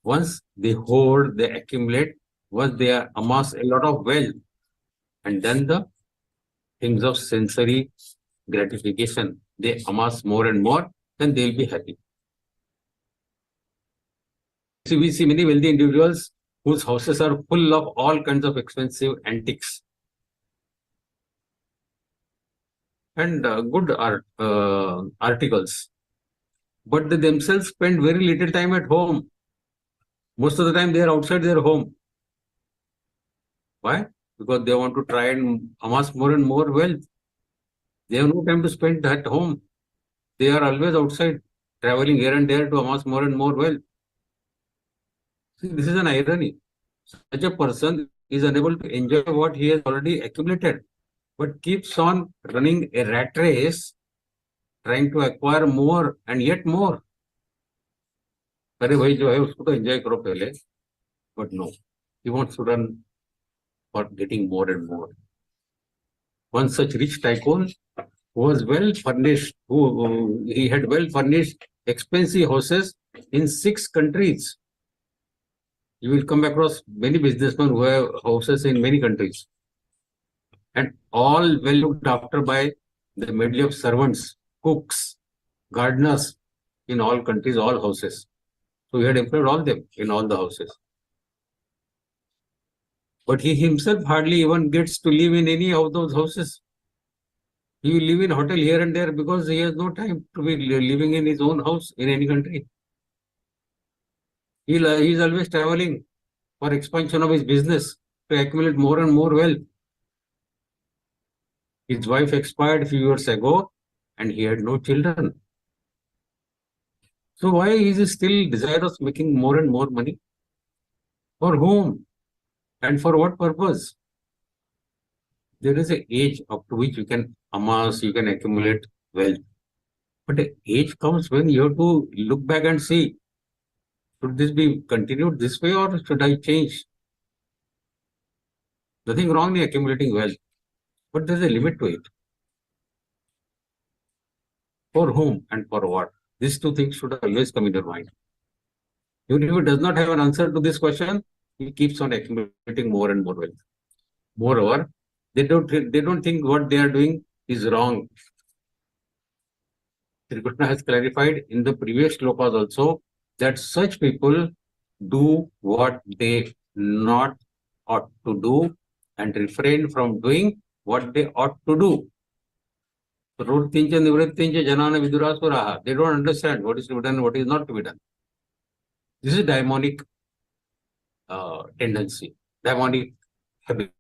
once they hoard, they accumulate, once they amass a lot of wealth. And then the things of sensory gratification, they amass more and more, then they will be happy. So we see many wealthy individuals whose houses are full of all kinds of expensive antiques and good articles, but they themselves spend very little time at home. Most of the time they are outside their home. Why? Because they want to try and amass more and more wealth. They have no time to spend at home. They are always outside, traveling here and there to amass more and more wealth. See, this is an irony. Such a person is unable to enjoy what he has already accumulated, but keeps on running a rat race, trying to acquire more and yet more. अरे भाई जो है उसको तो enjoy करो पहले, but no, he wants to run for getting more and more. One such rich tycoon who was well furnished, he had well furnished expensive houses in 6 countries. You will come across many businessmen who have houses in many countries, and all well looked after by the medley of servants, cooks, gardeners in all countries, all houses. So he had employed all them in all the houses. But he himself hardly even gets to live in any of those houses. He will live in a hotel here and there because he has no time to be living in his own house in any country. He is always traveling for expansion of his business to accumulate more and more wealth. His wife expired a few years ago and he had no children. So why is he still desirous of making more and more money? For whom? And for what purpose? There is an age up to which you can amass, you can accumulate wealth. But an age comes when you have to look back and see, should this be continued this way or should I change? Nothing wrong in accumulating wealth, but there's a limit to it. For whom and for what? These two things should always come in your mind. Even if it does not have an answer to this question, he keeps on accumulating more and more wealth. Moreover, they don't think what they are doing is wrong. Sri Krishna has clarified in the previous shlokas also that such people do what they not ought to do and refrain from doing what they ought to do. They don't understand what is to be done and what is not to be done. This is demonic tendency, demonic habit.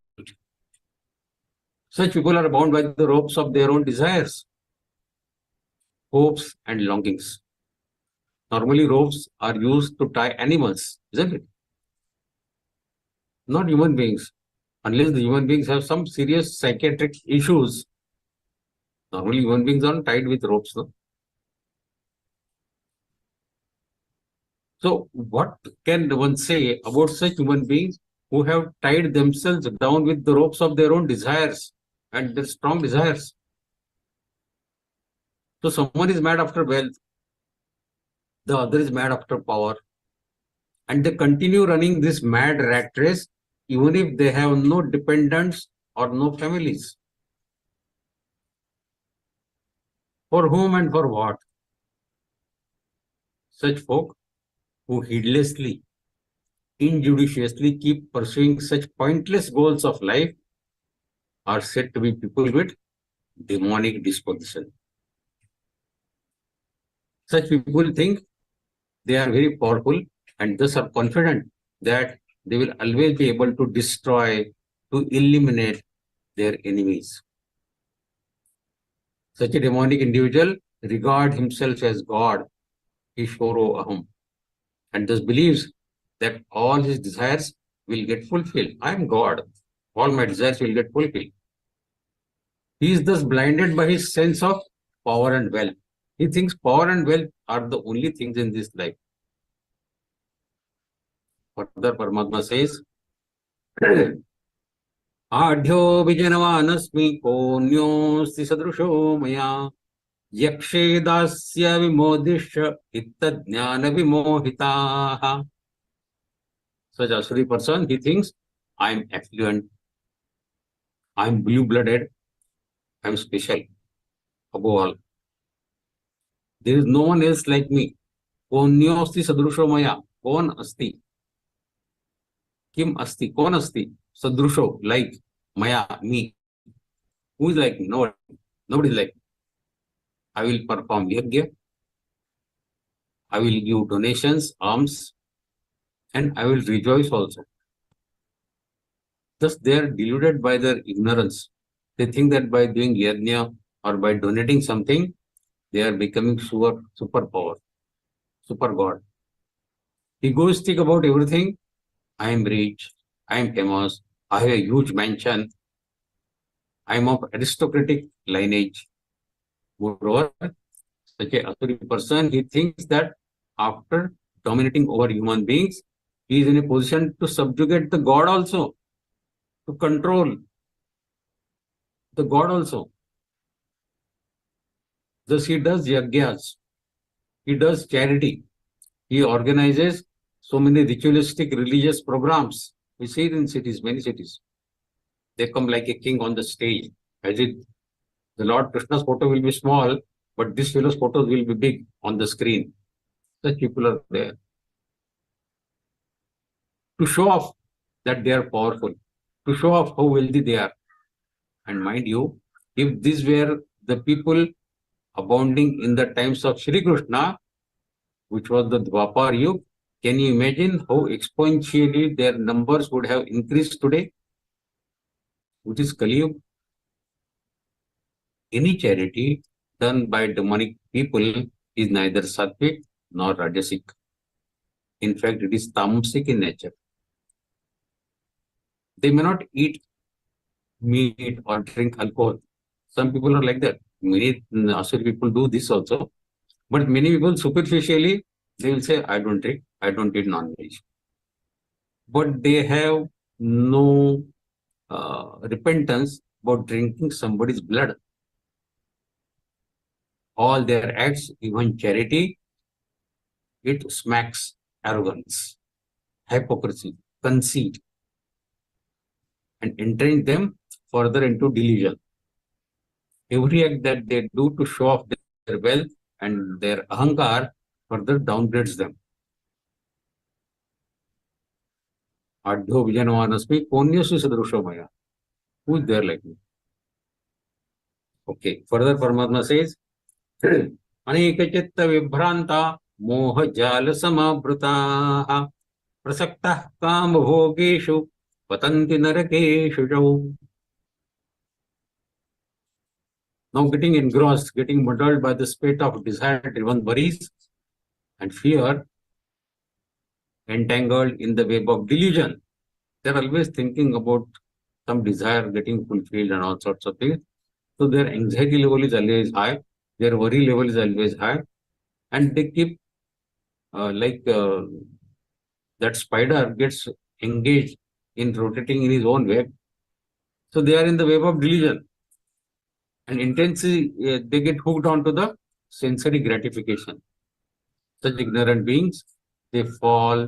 Such people are bound by the ropes of their own desires, hopes and longings. Normally ropes are used to tie animals, isn't it? Not human beings. Unless the human beings have some serious psychiatric issues, normally human beings aren't tied with ropes. No? So what can one say about such human beings who have tied themselves down with the ropes of their own desires and their strong desires? So someone is mad after wealth, the other is mad after power, and they continue running this mad rat race even if they have no dependents or no families. For whom and for what? Such folk who heedlessly, injudiciously keep pursuing such pointless goals of life are said to be people with demonic disposition. Such people think they are very powerful and thus are confident that they will always be able to destroy, to eliminate their enemies. Such a demonic individual regards himself as God, Ishvaro Aham, and thus believes that all his desires will get fulfilled. I am God. All my desires will get fulfilled. He is thus blinded by his sense of power and wealth. He thinks power and wealth are the only things in this life. Further, Paramatma says, Adhyo vijanavaanasmi konyosti sadrusho maya yakshe dasya vimodishya itta jnana vimohitaha. Such a Shri person, he thinks, I am affluent, I am blue-blooded, I am special, above all. There is no one else like me. Konyosti sadrusho maya. Kon asti. Kim asti. Kon asti. Sadrusho, like. Maya, me. Who is like me? No one. Nobody is like me. I will perform yajna. I will give donations, alms. and I will rejoice also. Thus, they are deluded by their ignorance. They think that by doing yajna or by donating something, they are becoming superpower, super god. Egoistic about everything. I am rich, I am famous, I have a huge mansion, I am of aristocratic lineage. Moreover, such a authority person, he thinks that after dominating over human beings, he is in a position to subjugate the god also, to control the god also. Thus he does yajnas, he does charity, he organizes so many ritualistic religious programs. We see it in cities, many cities. They come like a king on the stage, as if the Lord Krishna's photo will be small, but this fellow's photos will be big on the screen. Such people are there. To show off that they are powerful, to show off how wealthy they are. And mind you, if these were the people abounding in the times of Shri Krishna, which was the Dwapar Yuga, can you imagine how exponentially their numbers would have increased today, which is Kali Yuga? Any charity done by demonic people is neither sattvic nor rajasic. In fact, it is tamasic in nature. They may not eat meat or drink alcohol. Some people are like that. Many Asuri people do this also. But many people superficially, they will say, I don't drink, I don't eat non-veg. But they have no repentance about drinking somebody's blood. All their acts, even charity, it smacks arrogance, hypocrisy, conceit, and entering them further into delusion. Every act that they do to show off their wealth and their ahankar further downgrades them. Adho vijanovanasmi ponyasu sadrusho maya. Who is there like me? Okay. Further, Paramatma says, Anekachitta vibhranta moha jala samabhrutaha prasaktah kama bhogeshu patanti narakeshu jau. Now getting engrossed, getting muddled by the spate of desire-driven worries and fear, entangled in the web of delusion. They're always thinking about some desire getting fulfilled and all sorts of things. So their anxiety level is always high, their worry level is always high, and they keep that spider gets engaged in rotating in his own web. So they are in the web of delusion. And intensely, they get hooked onto the sensory gratification. Such ignorant beings, they fall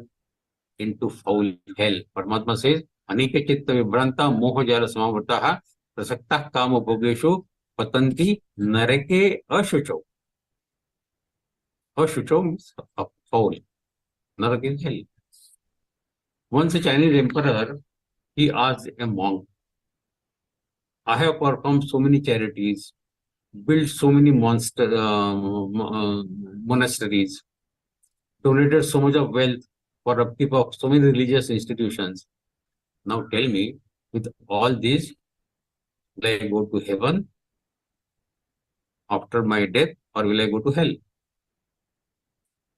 into foul hell. Paramatma says, Anika chitta vibranta moha jala samavrtaha prasaktah kama bhogeshu patanti narake ashucho. Ashucho means foul. Narake is hell. Once a Chinese emperor, he asked a monk, I have performed so many charities, built so many monasteries, donated so much of wealth for upkeep of so many religious institutions. Now tell me, with all this, will I go to heaven after my death or will I go to hell?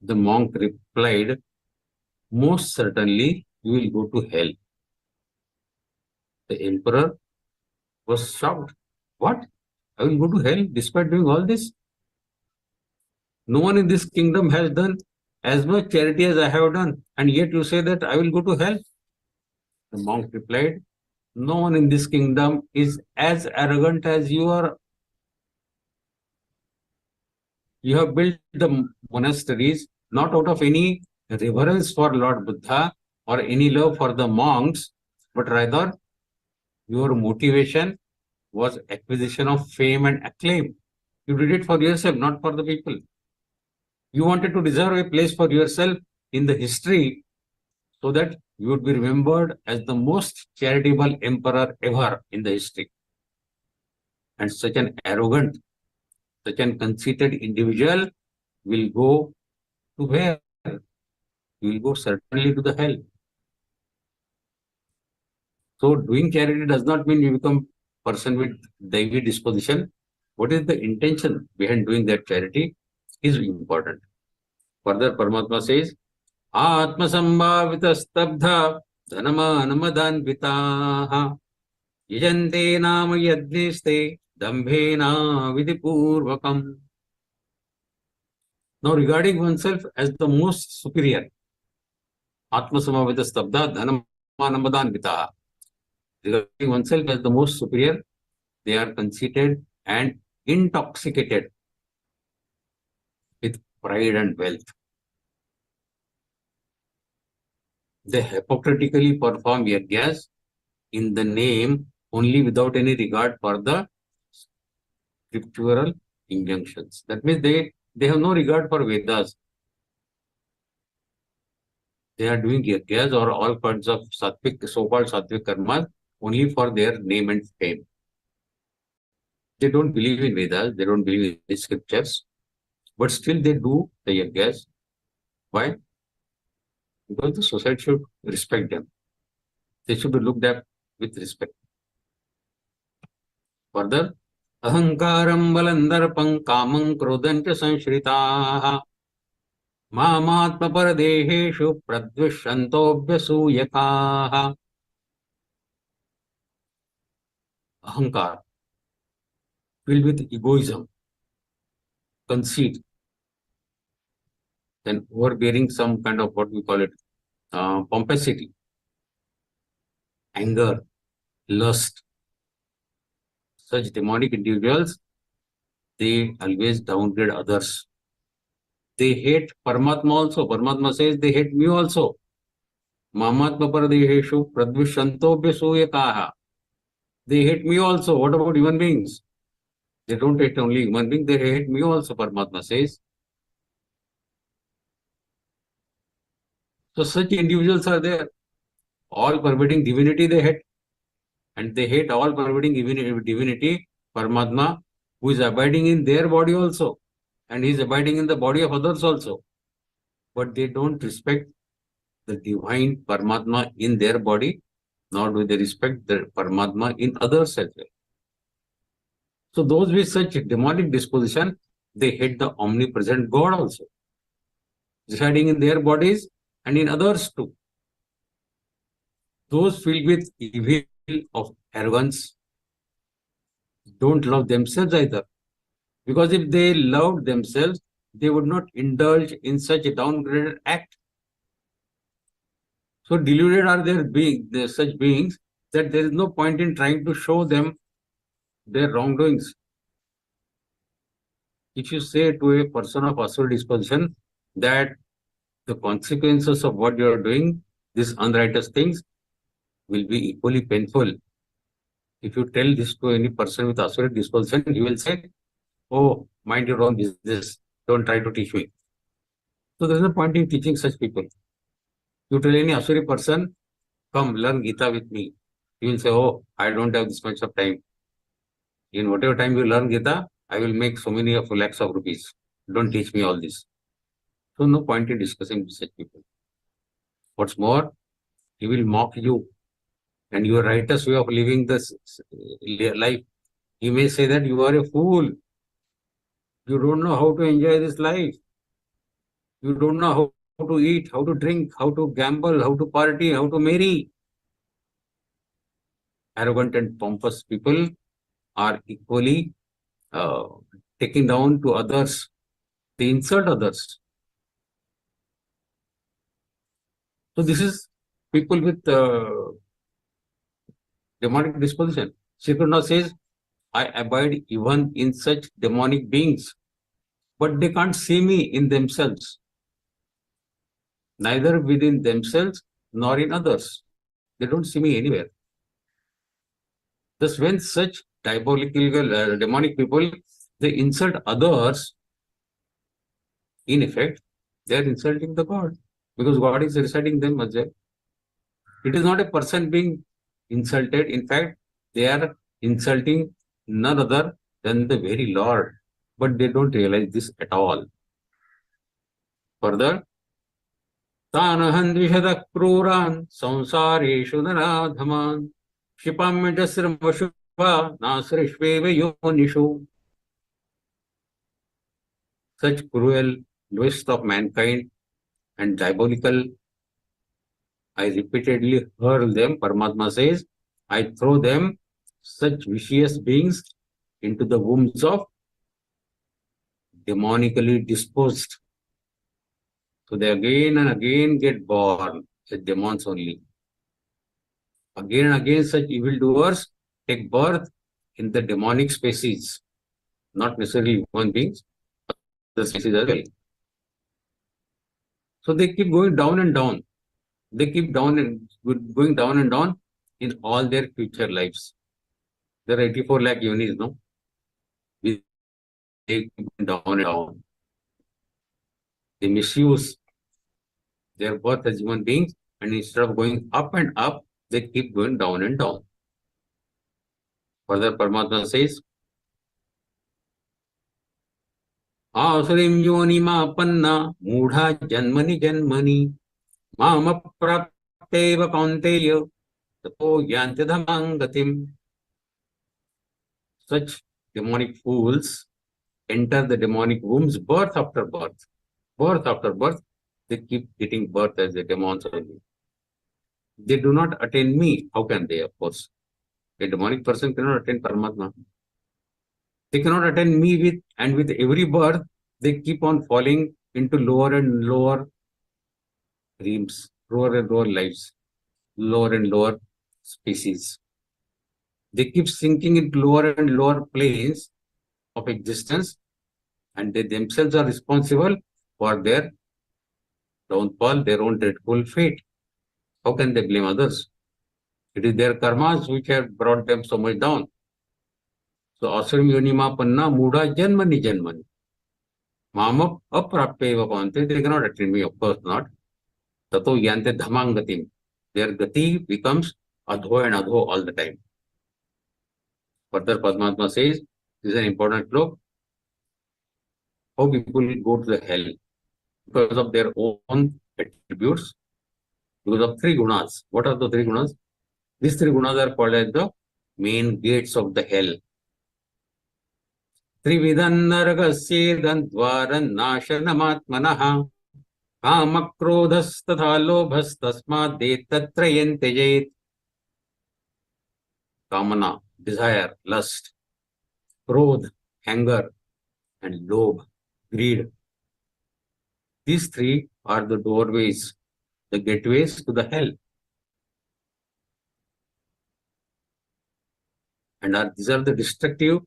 The monk replied, most certainly you will go to hell. The emperor was shocked. What? I will go to hell despite doing all this? No one in this kingdom has done as much charity as I have done, and yet you say that I will go to hell? The monk replied, no one in this kingdom is as arrogant as you are. You have built the monasteries not out of any reverence for Lord Buddha or any love for the monks, but rather your motivation was acquisition of fame and acclaim. You did it for yourself, not for the people. You wanted to deserve a place for yourself in the history so that you would be remembered as the most charitable emperor ever in the history. And such an arrogant, such an conceited individual will go to where? you will go certainly to the hell. So doing charity does not mean you become person with Daivi disposition. What is the intention behind doing that charity is important. Further, Paramatma says, Atma Sambhavita Stabdha Dhanamanamadhanvitaha Yajante Nama Yadniste Dambhena Vidipurvakam. Now, regarding oneself as the most superior, Atma Sambhavita Stabdha Dhanamanamadhanvitaha. Regarding oneself as the most superior, they are conceited and intoxicated with pride and wealth. They hypocritically perform yajnas in the name only without any regard for the scriptural injunctions. That means they have no regard for Vedas. They are doing yajnas or all kinds of sattvic, so-called sattvic karmas only for their name and fame. They don't believe in Vedas, they don't believe in the scriptures, but still they do the yajnas. Why? Because the society should respect them. They should be looked at with respect. Further, ahankaram balandarpam kamam krodhancha sanshritaha mamatma paradeheshu pradvishantobhyasuyakaha. Ahankar, filled with egoism, conceit, then overbearing some kind of what we call it, pomposity, anger, lust. Such demonic individuals, they always downgrade others. They hate Paramatma also. Paramatma says they hate me also. Mamatma paradeheshu pradvishantobhyasuyakaha. They hate me also. What about human beings? They don't hate only human beings, they hate me also, Paramatma says. So such individuals are there. All pervading divinity they hate. And they hate all pervading divinity, Paramatma, who is abiding in their body also. And he is abiding in the body of others also. But they don't respect the divine Paramatma in their body, nor do they respect the Paramatma in others as well. So those with such demonic disposition, they hate the omnipresent God also, residing in their bodies and in others too. Those filled with evil of arrogance don't love themselves either. Because if they loved themselves, they would not indulge in such a downgraded act. So deluded are such beings that there is no point in trying to show them their wrongdoings. If you say to a person of asura disposition that the consequences of what you are doing, these unrighteous things, will be equally painful. If you tell this to any person with asura disposition, he will say, oh, mind your own business, don't try to teach me. So there is no point in teaching such people. You tell any asura person, come learn Gita with me. He will say, oh, I don't have this much of time. In whatever time you learn Gita, I will make so many of lakhs of rupees. Don't teach me all this. So no point in discussing with such people. What's more, he will mock you and your righteous way of living this life. He may say that you are a fool. You don't know how to enjoy this life. You don't know how to eat, how to drink, how to gamble, how to party, how to marry. Arrogant and pompous people are equally taken down to others. They insult others. So this is people with demonic disposition. Shri Krishna says, I abide even in such demonic beings, but they can't see me in themselves, neither within themselves nor in others. They don't see me anywhere. Thus, when such diabolical, demonic people, they insult others, in effect, they are insulting the God, because God is residing them as well. It is not a person being insulted. In fact, they are insulting none other than the very Lord, but they don't realize this at all. Further, तानहं द्विषदः क्रूरान् संसारेषु नराधमान् क्षिपाम्यजस्रमशुभा नासृष्वेव योनिषु. Such cruel, lowest of mankind and diabolical, I repeatedly hurl them. Paramatma says, I throw them, such vicious beings, into the wombs of demonically disposed. So they again and again get born as demons only. Again and again such evildoers take birth in the demonic species, not necessarily human beings, but the species as well. So they keep going down and down. They keep going down and down in all their future lives. There are 84 lakh yonis, no? They keep going down and down. They misuse their birth as human beings, and instead of going up and up, they keep going down and down. Further, Paramatma says, Asurim yonima panna mudha janmani janmani mama prapteva kaunteya tato yantidhamang gatim. Such demonic fools enter the demonic wombs birth after birth. Birth after birth, they keep getting birth as the demons only. They do not attain me. How can they, of course? A demonic person cannot attain Paramatma. They cannot attain me with every birth, they keep on falling into lower and lower dreams, lower and lower lives, lower and lower species. They keep sinking into lower and lower planes of existence, and they themselves are responsible for their downfall, their own dreadful fate. How can they blame others? It is their karmas which have brought them so much down. So, Asurim yonima panna muda janmani janmani. Mama aprapteva pante, they cannot attain me, of course not. Tato yante dhamangatim. Their gati becomes adho and adho all the time. Further, Paramatma says, this is an important sloka. How people go to the hell because of their own attributes, because of three gunas. What are the three gunas? These three gunas are called as the main gates of the hell. Trividan naragasyedan dvaran nashanamatmanaha kamakrodhas tatha lobhas tasmad detatrayen tejet. Kamana, desire, lust, krodh, anger, and lobh, greed. These three are the doorways, the gateways to the hell. And these are the destructive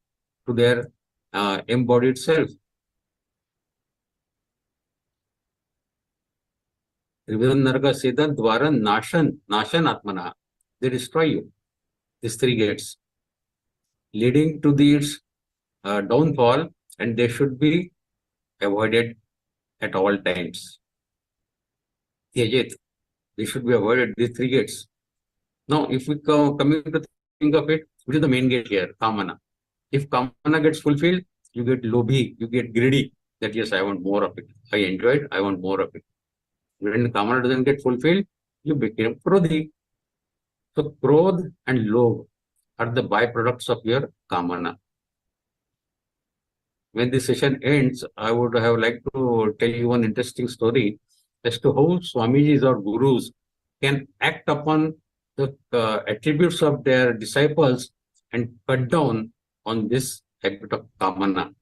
to their embodied self. Trividan naraka sedan dvaran nashan atmana. They destroy you. These three gates leading to its downfall, and they should be avoided at all times. They should be avoided, these three gates. Now, if we coming to think of it, which is the main gate here? Kamana. If Kamana gets fulfilled, you get lobhi, you get greedy, that yes, I want more of it. I enjoyed, I want more of it. When Kamana doesn't get fulfilled, you become Krodhi. So, Krodh and Lobh are the byproducts of your Kamana. When this session ends, I would have liked to tell you one interesting story as to how Swamijis or Gurus can act upon the attributes of their disciples and cut down on this habit of Kamana.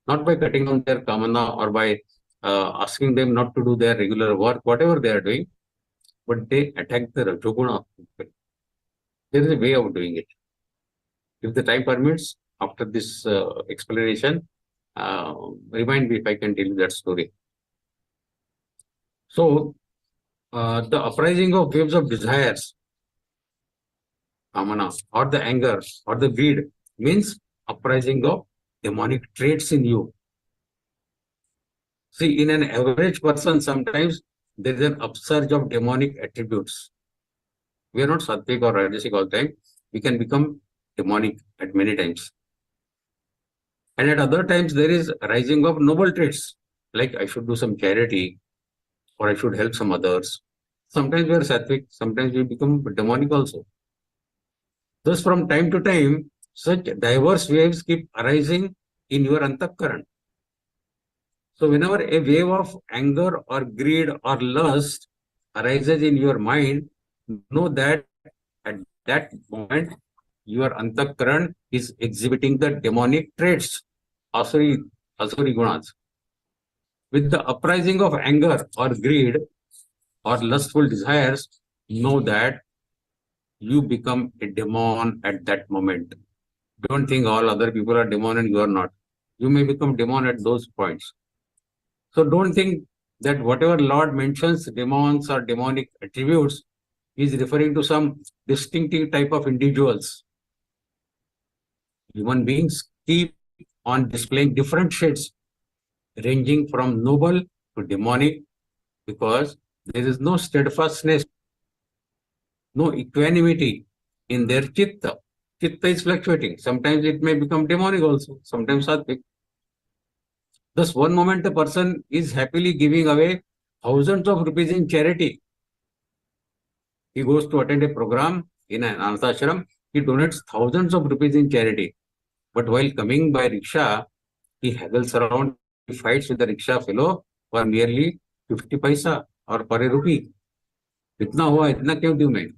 Not by cutting down their Kamana or by asking them not to do their regular work, whatever they are doing, but they attack the Rajoguna of people. There is a way of doing it. If the time permits, after this explanation, remind me if I can tell you that story. So, the uprising of waves of desires, Kamana, or the anger, or the greed, means uprising of demonic traits in you. See, in an average person, sometimes there is an upsurge of demonic attributes. We are not sattvic or rajasic all the time. We can become demonic at many times. And at other times, there is a rising of noble traits, like I should do some charity, or I should help some others. Sometimes we are sattvic, sometimes we become demonic also. Thus, from time to time, such diverse waves keep arising in your antakaran. So, whenever a wave of anger or greed or lust arises in your mind, know that at that moment, your antakaran is exhibiting the demonic traits, asuri gunas. With the uprising of anger or greed or lustful desires, know that you become a demon at that moment. Don't think all other people are demon and you are not. You may become demon at those points. So don't think that whatever Lord mentions demons or demonic attributes is referring to some distinctive type of individuals. Human beings keep on displaying different shades, ranging from noble to demonic, because there is no steadfastness, no equanimity in their chitta. Chitta is fluctuating. Sometimes it may become demonic also, sometimes sattvic. Thus, one moment a person is happily giving away thousands of rupees in charity. He goes to attend a program in an anarthashram, he donates thousands of rupees in charity. But while coming by rickshaw, he haggles around, he fights with the rickshaw fellow for merely 50 paisa or per a rupee. Itna hua, itna kyun do main?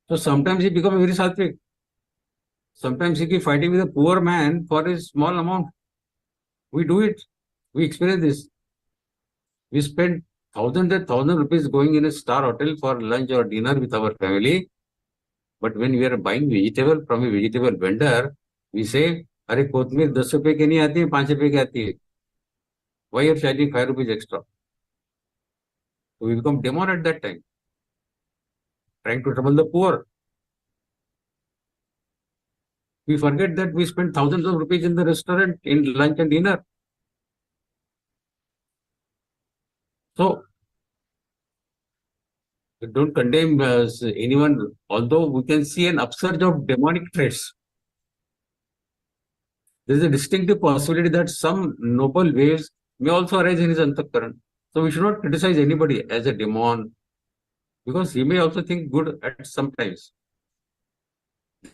So sometimes he becomes very sattvic. Sometimes he keeps fighting with a poor man for a small amount. We do it. We experience this. We spend thousands and thousands of rupees going in a star hotel for lunch or dinner with our family. But when we are buying vegetable from a vegetable vendor, we say, "Arey कोथमीर 10 रुपए की नहीं आती है, 5 रुपए की आती है. Why you are charging 5 rupees extra?" So we become demon at that time, trying to trouble the poor. We forget that we spend thousands of rupees in the restaurant in lunch and dinner. So we don't condemn anyone, although we can see an upsurge of demonic traits. There is a distinctive possibility that some noble waves may also arise in his antakaran. So we should not criticize anybody as a demon, because he may also think good at some times.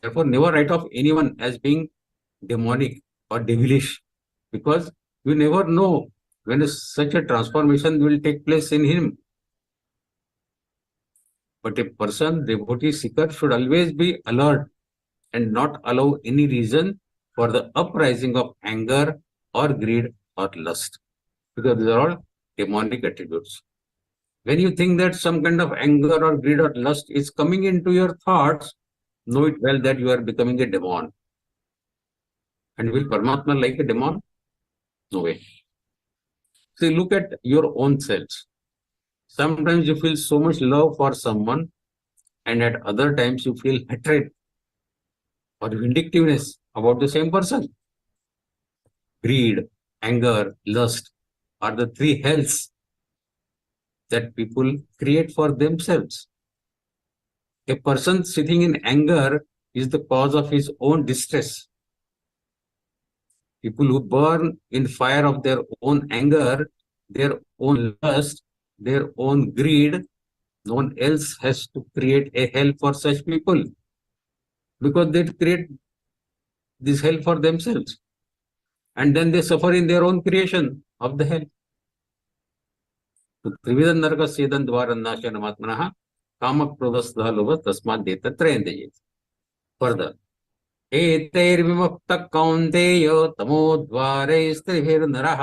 Therefore, never write off anyone as being demonic or devilish, because you never know when such a transformation will take place in him. But a person, devotee seeker, should always be alert and not allow any reason for the uprising of anger or greed or lust, because these are all demonic attributes. When you think that some kind of anger or greed or lust is coming into your thoughts, know it well that you are becoming a demon. And will Paramatma like a demon? No way. See, look at your own selves. Sometimes you feel so much love for someone, and at other times you feel hatred or vindictiveness about the same person. Greed, anger, lust are the three hells that people create for themselves. A person sitting in anger is the cause of his own distress. People who burn in fire of their own anger, their own lust, their own greed, no one else has to create a hell for such people, because they create this hell for themselves, and then they suffer in their own creation of the hell. Trividan naraka sedan dvaranashanamatmanaha kamakrodasdha lobha tasmad deta trayendayet. Further, एतैर्विमुक्तः कौन्तेय तमोद्वारैस्त्रिभिर्नरः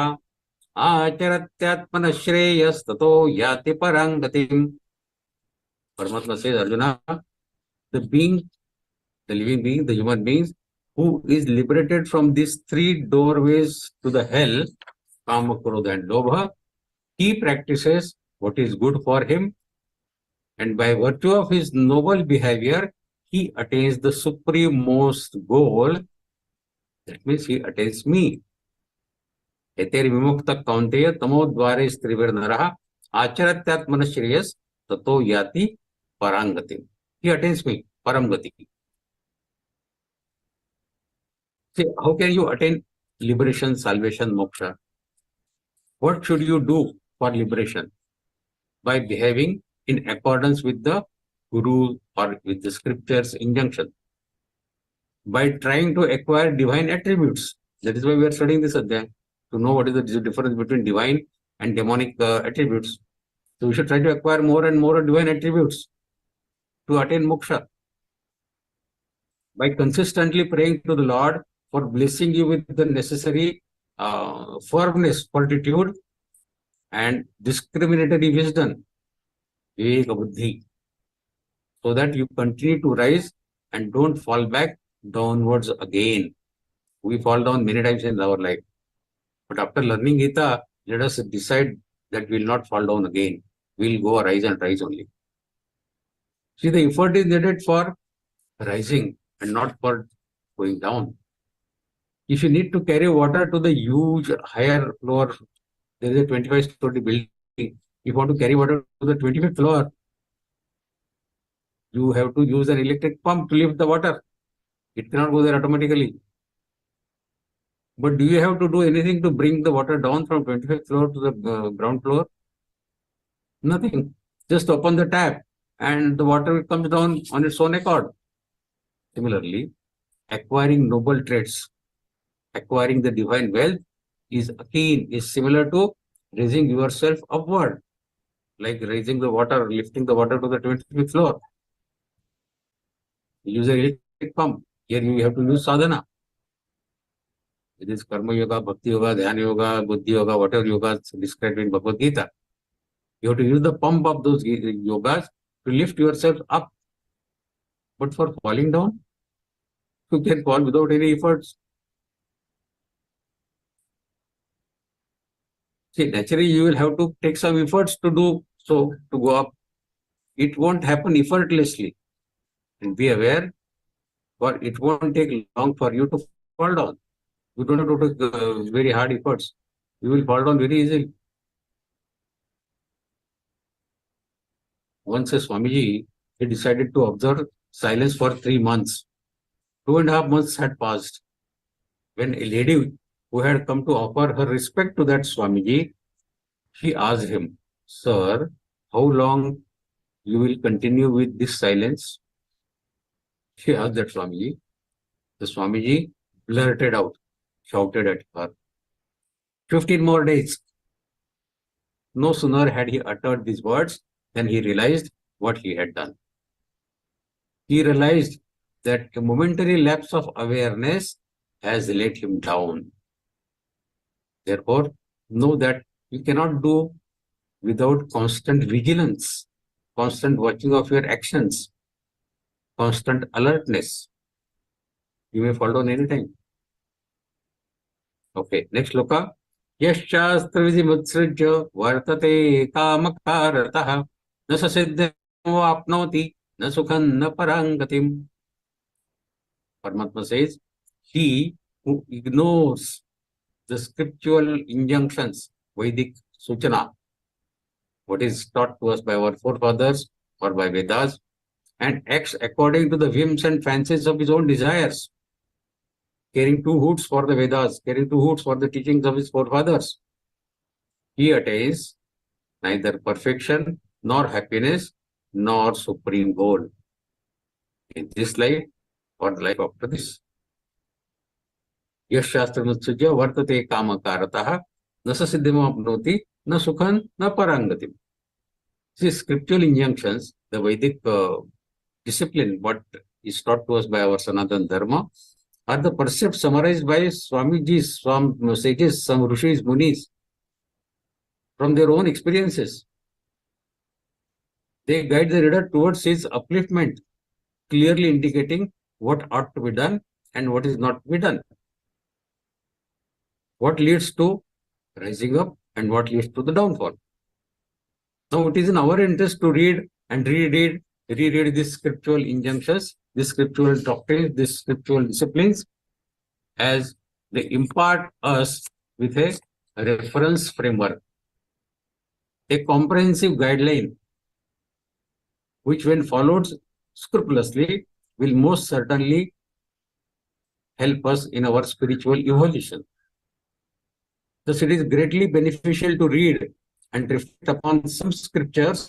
आचरत्यात्मनः श्रेयस्ततो याति परां गतिम्. Paramatma says, Arjuna, the being, the living being, the human beings, who is liberated from these three doorways to the hell, Kama, Krodha and Lobha, he practices what is good for him, and by virtue of his noble behavior, he attains the supremost goal. That means he attains me. Eteri vimukta kaunteya tamodvare strivir naraha acharatyatmana shreyas tato yati parangati. He attains me, paramgati. See, how can you attain liberation, salvation, moksha? What should you do for liberation by behaving in accordance with the Guru or with the scriptures injunction, by trying to acquire divine attributes. That is why we are studying this adhyaya, to know what is the difference between divine and demonic attributes. So we should try to acquire more and more divine attributes to attain moksha. By consistently praying to the Lord for blessing you with the necessary firmness, fortitude, and discriminatory wisdom, viveka buddhi, so that you continue to rise and don't fall back downwards again. We fall down many times in our life, but after learning Gita, let us decide that we will not fall down again. We will go rise and rise only. See, the effort is needed for rising and not for going down. If you need to carry water to the huge higher floor, there is a 25-story building. If you want to carry water to the 25th floor, you have to use an electric pump to lift the water. It cannot go there automatically. But do you have to do anything to bring the water down from 25th floor to the ground floor? Nothing. Just open the tap and the water comes down on its own accord. Similarly, acquiring noble traits, acquiring the divine wealth is similar to raising yourself upward, like raising the water, lifting the water to the 25th floor. Use an electric pump. Here you have to use sadhana. It is karma yoga, bhakti yoga, dhyana yoga, buddhi yoga, whatever yoga described in Bhagavad Gita. You have to use the pump of those yogas to lift yourself up. But for falling down, you can fall without any efforts. See, naturally you will have to take some efforts to do so, to go up. It won't happen effortlessly. And be aware, for it won't take long for you to fall down. You don't have to take very hard efforts. You will fall down very easily. Once a Swamiji, he decided to observe silence for 3 months. 2.5 months had passed. When a lady who had come to offer her respect to that Swamiji, she asked him, "Sir, how long you will continue with this silence?" She asked that Swamiji. The Swamiji blurted out, shouted at her, 15 more days. No sooner had he uttered these words than he realized what he had done. He realized that a momentary lapse of awareness has let him down. Therefore, know that you cannot do without constant vigilance, constant watching of your actions, constant alertness. You may fall down anytime. Okay, next shloka. Yasyastra vidimutsrijya vartate kamakaratah na sasiddham apnoti na sukhan na parangatim. Paramatma says, he who ignores the scriptural injunctions, Vedic Suchana, what is taught to us by our forefathers or by Vedas, and acts according to the whims and fancies of his own desires, carrying two hoods for the Vedas, carrying two hoods for the teachings of his forefathers, he attains neither perfection, nor happiness, nor supreme goal in this life or the life after this. Yash shastranutsujya vartate kamakaratah na sasiddham apnoti na sukhan na parangatim. These scriptural injunctions, the Vedic discipline, what is taught to us by our Sanatana Dharma, are the precepts summarized by Swamijis, some sages, some Rishis, Munis, from their own experiences. They guide the reader towards his upliftment, clearly indicating what ought to be done and what is not to be done. What leads to rising up and what leads to the downfall. Now it is in our interest to read and reread these scriptural injunctions, these scriptural doctrines, these scriptural disciplines, as they impart us with a reference framework, a comprehensive guideline, which when followed scrupulously will most certainly help us in our spiritual evolution. Thus, it is greatly beneficial to read and reflect upon some scriptures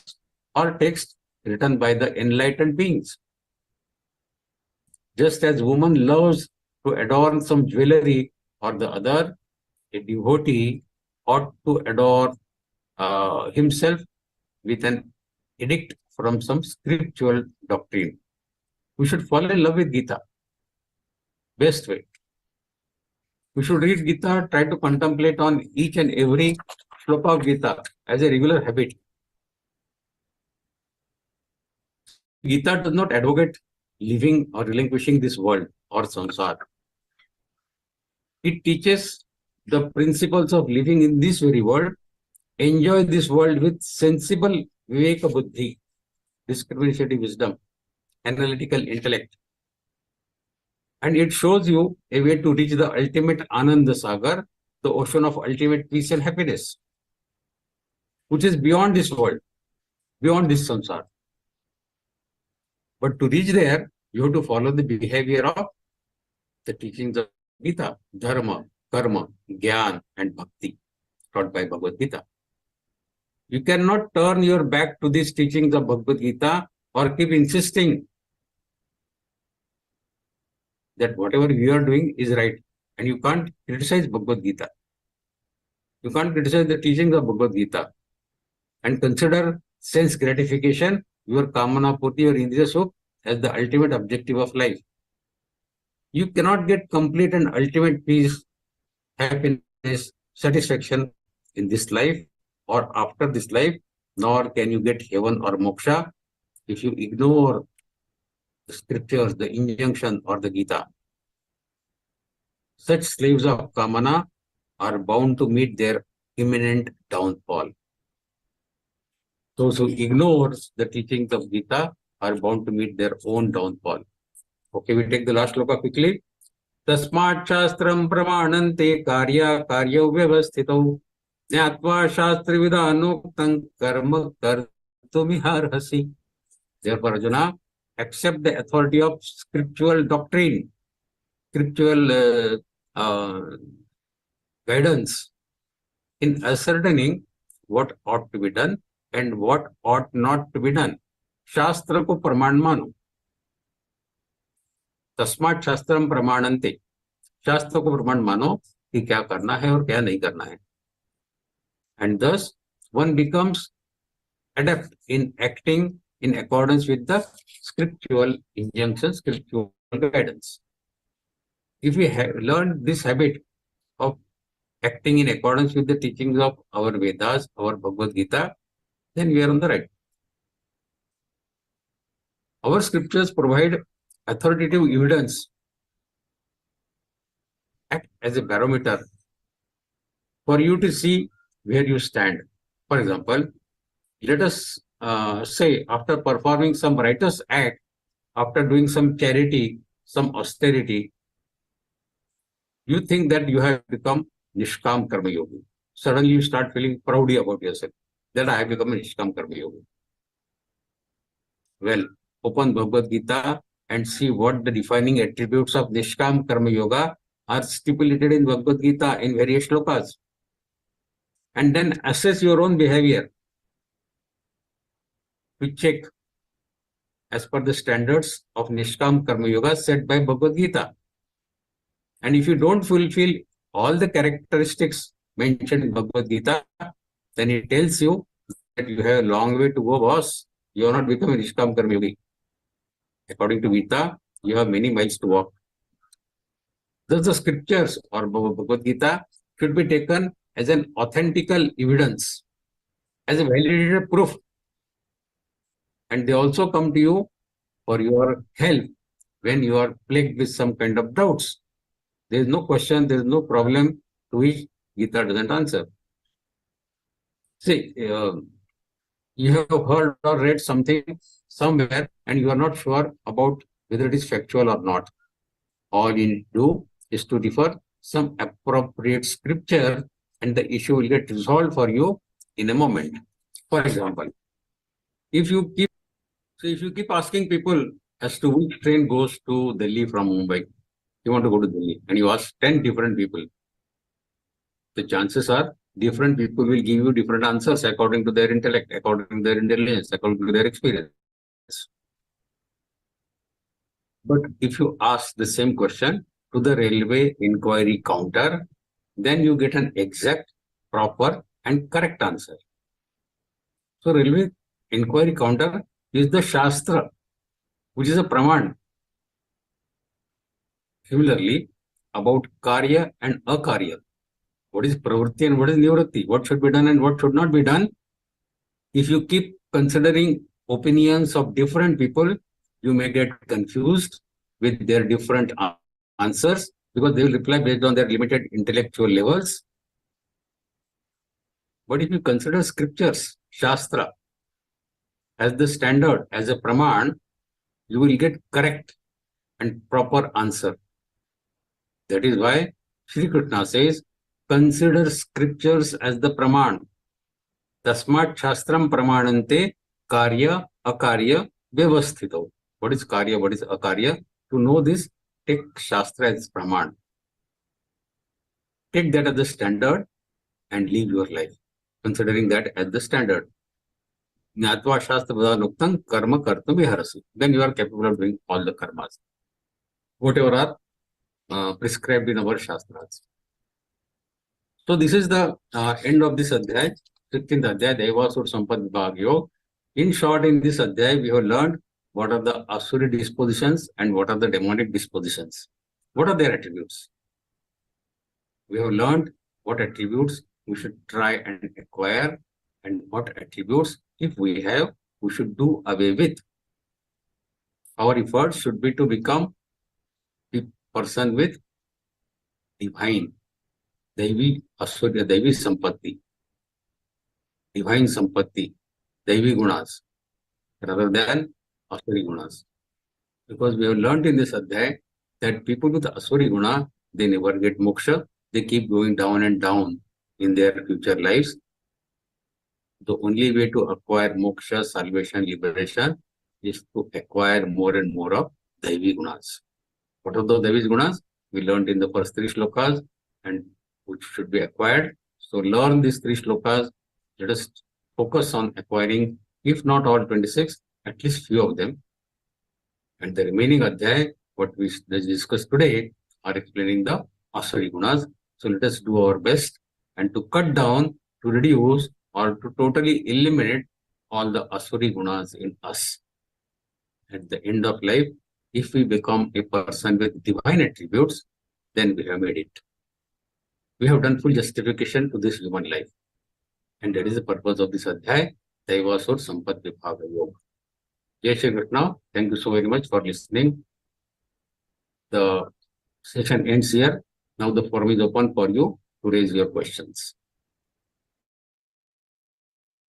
or texts written by the enlightened beings. Just as woman loves to adorn some jewelry or the other, a devotee ought to adorn himself with an edict from some scriptural doctrine. We should fall in love with Gita. Best way. We should read Gita, try to contemplate on each and every shloka of Gita as a regular habit. Gita does not advocate living or relinquishing this world or samsara. It teaches the principles of living in this very world, enjoy this world with sensible viveka buddhi, discriminative wisdom, analytical intellect. And it shows you a way to reach the ultimate Ananda Sagar, the ocean of ultimate peace and happiness, which is beyond this world, beyond this samsara. But to reach there, you have to follow the behavior of the teachings of Gita, Dharma, Karma, Gyan, and Bhakti, taught by Bhagavad Gita. You cannot turn your back to these teachings of Bhagavad Gita or keep insisting that whatever you are doing is right. And you can't criticize Bhagavad Gita. You can't criticize the teachings of Bhagavad Gita and consider sense gratification, your kamana purti, your indriya sukh, as the ultimate objective of life. You cannot get complete and ultimate peace, happiness, satisfaction in this life or after this life, nor can you get heaven or moksha if you ignore the scriptures, the injunction, or the Gita. Such slaves of Kamana are bound to meet their imminent downfall. Those who ignore the teachings of Gita are bound to meet their own downfall. Okay, we take the last shloka quickly. Tasmat shastram pramanante karya karyo vyavasthito jnatva shastri vidhanuktam karma kartumiharhasi. Therefore, Arjuna, accept the authority of scriptural doctrine, scriptural guidance in ascertaining what ought to be done and what ought not to be done. Shastra ko praman mano. तस्मात् शास्त्रम प्रमाणन्ते, शास्त्र को प्रमाण मानो कि क्या करना है और क्या नहीं करना है. And thus one becomes adept in acting in accordance with the scriptural injunctions, scriptural guidance. If we have learned this habit of acting in accordance with the teachings of our Vedas, our Bhagavad Gita, then we are on the right. Our scriptures provide authoritative evidence, act as a barometer for you to see where you stand. For example, let us say after performing some righteous act, after doing some charity, some austerity, you think that you have become Nishkam Karma Yogi. Suddenly you start feeling proud about yourself that I have become a Nishkam Karma Yogi. Well, open Bhagavad Gita and see what the defining attributes of Nishkam Karma Yoga are stipulated in Bhagavad Gita in various shlokas. And then assess your own behavior to check as per the standards of Nishkam Karma Yoga set by Bhagavad Gita. And if you don't fulfill all the characteristics mentioned in Bhagavad Gita, then it tells you that you have a long way to go, boss. You are not becoming a Nishkam Karma Yogi. According to Gita, you have many miles to walk. Thus, the scriptures or Bhagavad Gita should be taken as an authentical evidence, as a validated proof. And they also come to you for your help when you are plagued with some kind of doubts. There is no question, there is no problem to which Gita doesn't answer. See, you have heard or read something somewhere and you are not sure about whether it is factual or not. All you need to do is to refer some appropriate scripture and the issue will get resolved for you in a moment. For example, if you keep asking people as to which train goes to Delhi from Mumbai, you want to go to Delhi and you ask 10 different people, the chances are different people will give you different answers according to their intellect, according to their intelligence, according to their experience. But if you ask the same question to the railway inquiry counter, then you get an exact, proper and correct answer. So railway inquiry counter is the Shastra, which is a Praman. Similarly, about Karya and Akarya, what is Pravritti and what is Nivritti, what should be done and what should not be done. If you keep considering opinions of different people, you may get confused with their different answers because they will reply based on their limited intellectual levels. But if you consider scriptures, Shastra, as the standard, as a Praman, you will get correct and proper answer. That is why Shri Krishna says, consider scriptures as the Praman. Tasmat Shastram Pramanante Karya Akarya Vyavasthito. What is Karya? What is Akarya? To know this, take Shastra as Praman. Take that as the standard and live your life, considering that as the standard. Jnatva Shastra Vadanuktam Karma Kartum Viharasi. Then you are capable of doing all the karmas, whatever are prescribed in our Shastras. So this is the end of this Adhyay, 16th Adhyay, Devasur Sampad Vibhag Yoga. In short, in this Adhyay, we have learned what are the Asuri dispositions and what are the demonic dispositions. What are their attributes? We have learned what attributes we should try and acquire and what attributes, if we have, we should do away with. Our effort should be to become a person with divine, Daivi Asurya, Daivi Sampatti, divine Sampatti, Daivi Gunas, rather than Asuri Gunas. Because we have learned in this Adhyay that people with Asuri Guna, they never get moksha, they keep going down and down in their future lives. The only way to acquire moksha, salvation, liberation is to acquire more and more of Daivi Gunas. What are those Daivi Gunas? We learned in the first 3 shlokas and which should be acquired. So learn these 3 shlokas. Let us focus on acquiring, if not all 26, at least few of them. And the remaining Adhyay, what we discussed today, are explaining the Asuri Gunas. So let us do our best and to cut down, to reduce or to totally eliminate all the Asuri Gunas in us. At the end of life, if we become a person with divine attributes, then we have made it. We have done full justification to this human life. And that is the purpose of this Adhyay, Daivasur Sampad Vibhaga Yoga. Jai Shri Krishna. Thank you so very much for listening. The session ends here. Now the forum is open for you to raise your questions.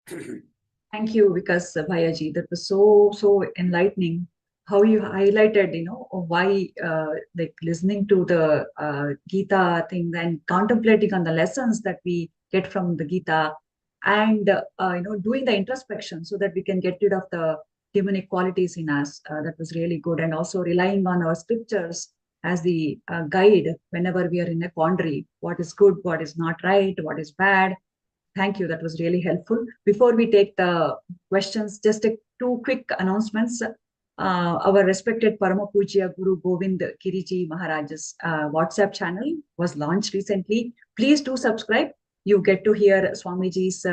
Thank you, Vikas Bhayaji. That was so enlightening. How you highlighted, why like listening to the Gita thing and contemplating on the lessons that we get from the Gita, and doing the introspection so that we can get rid of the demonic qualities in us. That was really good, and also relying on our scriptures as the guide whenever we are in a quandary. What is good? What is not right? What is bad? Thank you. That was really helpful. Before we take the questions, just 2 quick announcements. Our respected Parama Pujya Guru Govind Kiriji Maharaj's WhatsApp channel was launched recently. Please do subscribe. You get to hear Swamiji's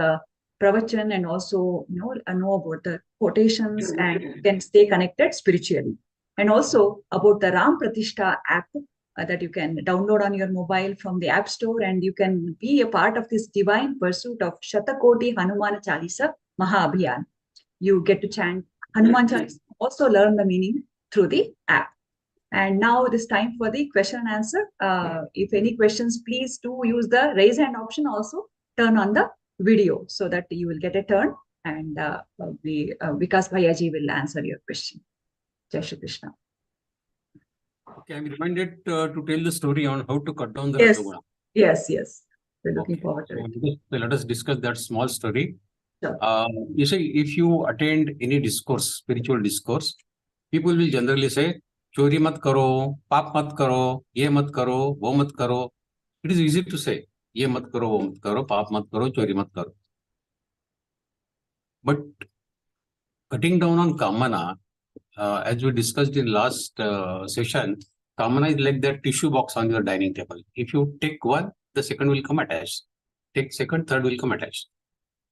pravachan and also know about the quotations and can stay connected spiritually. And also about the Ram Pratishtha app that you can download on your mobile from the App Store, and you can be a part of this divine pursuit of Shatakoti Hanumana Chalisa Mahabhiyan. You get to chant Hanuman Chalisa, also learn the meaning through the app. And now it is time for the question and answer. If any questions, please do use the raise hand option. Also turn on the video so that you will get a turn, and Vikas Bhayaji will answer your question. Jai Shri Krishna. Okay, I'm reminded to tell the story on how to cut down the Yes, Rajoguna. yes. We're looking forward to it. So let us discuss that small story. Sure. You see, if you attend any discourse, spiritual discourse, people will generally say, Chori mat karo, paap mat karo, ye mat karo, wo mat karo. It is easy to say. ये मत करो, वो मत करो, पाप मत करो, चोरी मत करो. But cutting down on kamana, as we discussed in last session, kamana is like that tissue box on your dining table. If you take one, the second will come attached. Take second, third will come attached.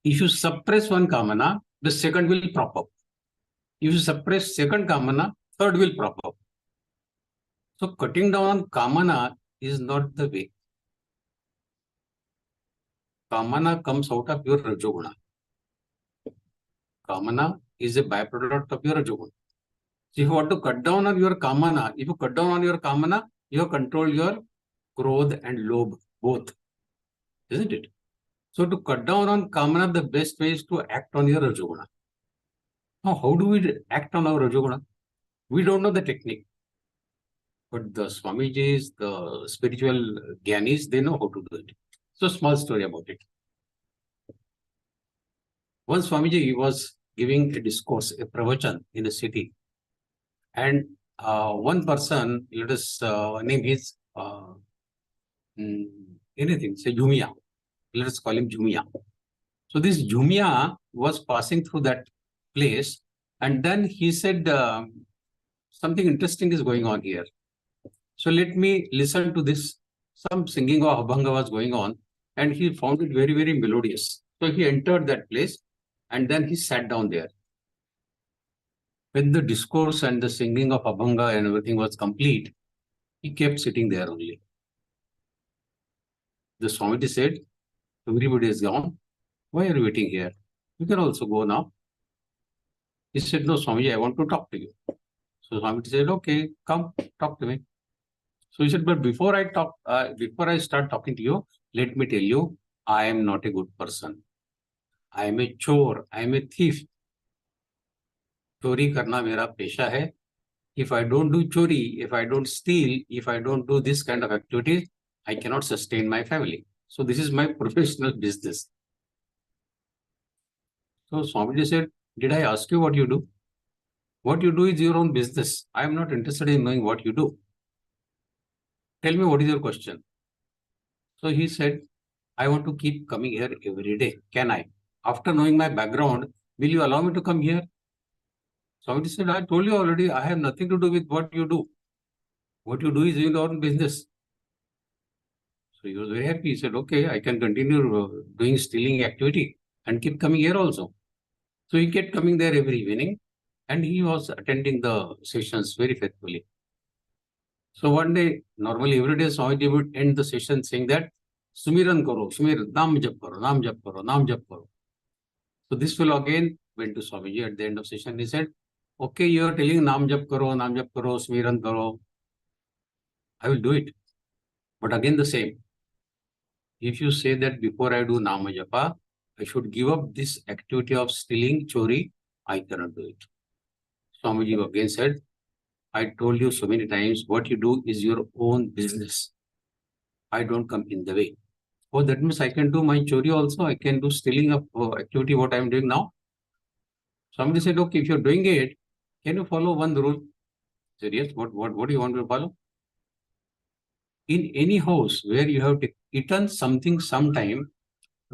If you suppress one kamana, the second will prop up. If you suppress second kamana, third will prop up. So cutting down on kamana is not the way. Kamana comes out of your rajoguna. Kamana is a byproduct of your rajoguna. So if you want to cut down on your kamana, if you cut down on your kamana, you have controlled your krodh and lobh both, isn't it? So to cut down on kamana, the best way is to act on your rajoguna. Now, how do we act on our rajoguna? We don't know the technique. But the Swamijis, the spiritual Gyanis, they know how to do it. So small story about it. One Swamiji was giving a discourse, a pravachan in a city. And one person, let us name his anything, say Jumia. Let us call him Jumia. So this Jumia was passing through that place, and then he said, something interesting is going on here. So let me listen to this. Some singing of Abhanga was going on, and he found it very, very melodious. So he entered that place, and then he sat down there. When the discourse and the singing of Abhanga and everything was complete, he kept sitting there only. The Swamiji said, everybody is gone. Why are you waiting here? You can also go now. He said, no, Swamiji, I want to talk to you. So Swamiji said, okay, come, talk to me. So he said, but before I start talking to you, let me tell you, I am not a good person. I am a chore. I am a thief. Chori karna mera pesha hai. If I don't do chori, if I don't steal, if I don't do this kind of activities, I cannot sustain my family. So this is my professional business. So Swamiji said, did I ask you what you do? What you do is your own business. I am not interested in knowing what you do. Tell me, what is your question? So he said, I want to keep coming here every day. Can I? After knowing my background, will you allow me to come here? Somebody said, I told you already, I have nothing to do with what you do. What you do is your own business. So he was very happy. He said, okay, I can continue doing stealing activity and keep coming here also. So he kept coming there every evening, and he was attending the sessions very faithfully. So one day, normally every day, Swamiji would end the session saying that, Sumiran karo, Sumir, Nam jap karo, Nam jap karo, Nam jap karo. So this fellow again went to Swamiji at the end of session. He said, okay, you are telling Nam jap karo, Sumiran karo. I will do it. But again the same. If you say that before I do Nama japa, I should give up this activity of stealing, chori, I cannot do it. Swamiji again said, I told you so many times, what you do is your own business. I don't come in the way. Oh, that means I can do my chori also. I can do stealing of activity, what I am doing now. Somebody said, okay, if you're doing it, can you follow one rule? I said, yes, what do you want me to follow? In any house where you have eaten something sometime,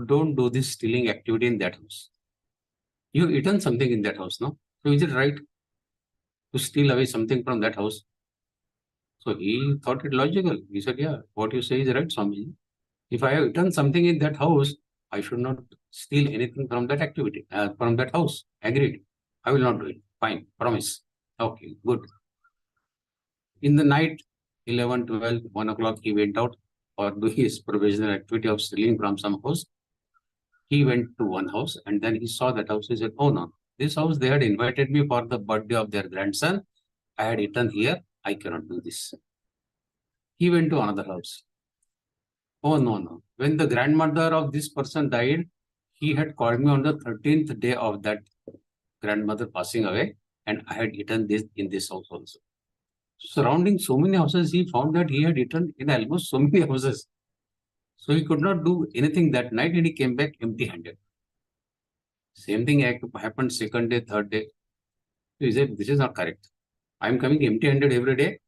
don't do this stealing activity in that house. You've eaten something in that house, no? So is it right to steal away something from that house? So he thought it logical. He said, yeah, what you say is right, Swamiji. If I have eaten something in that house, I should not steal anything from that activity, from that house. Agreed. I will not do it. Fine. Promise. Okay, good. In the night, 11, 12, 1 o'clock, he went out for doing his professional activity of stealing from some house. He went to one house, and then he saw that house. He said, oh no, this house, they had invited me for the birthday of their grandson. I had eaten here. I cannot do this. He went to another house. Oh, no. When the grandmother of this person died, he had called me on the 13th day of that grandmother passing away, and I had eaten this in this house also. Surrounding so many houses, he found that he had eaten in almost so many houses. So he could not do anything that night, and he came back empty-handed. Same thing happened second day, third day. So he said, this is not correct. I am coming empty-handed every day.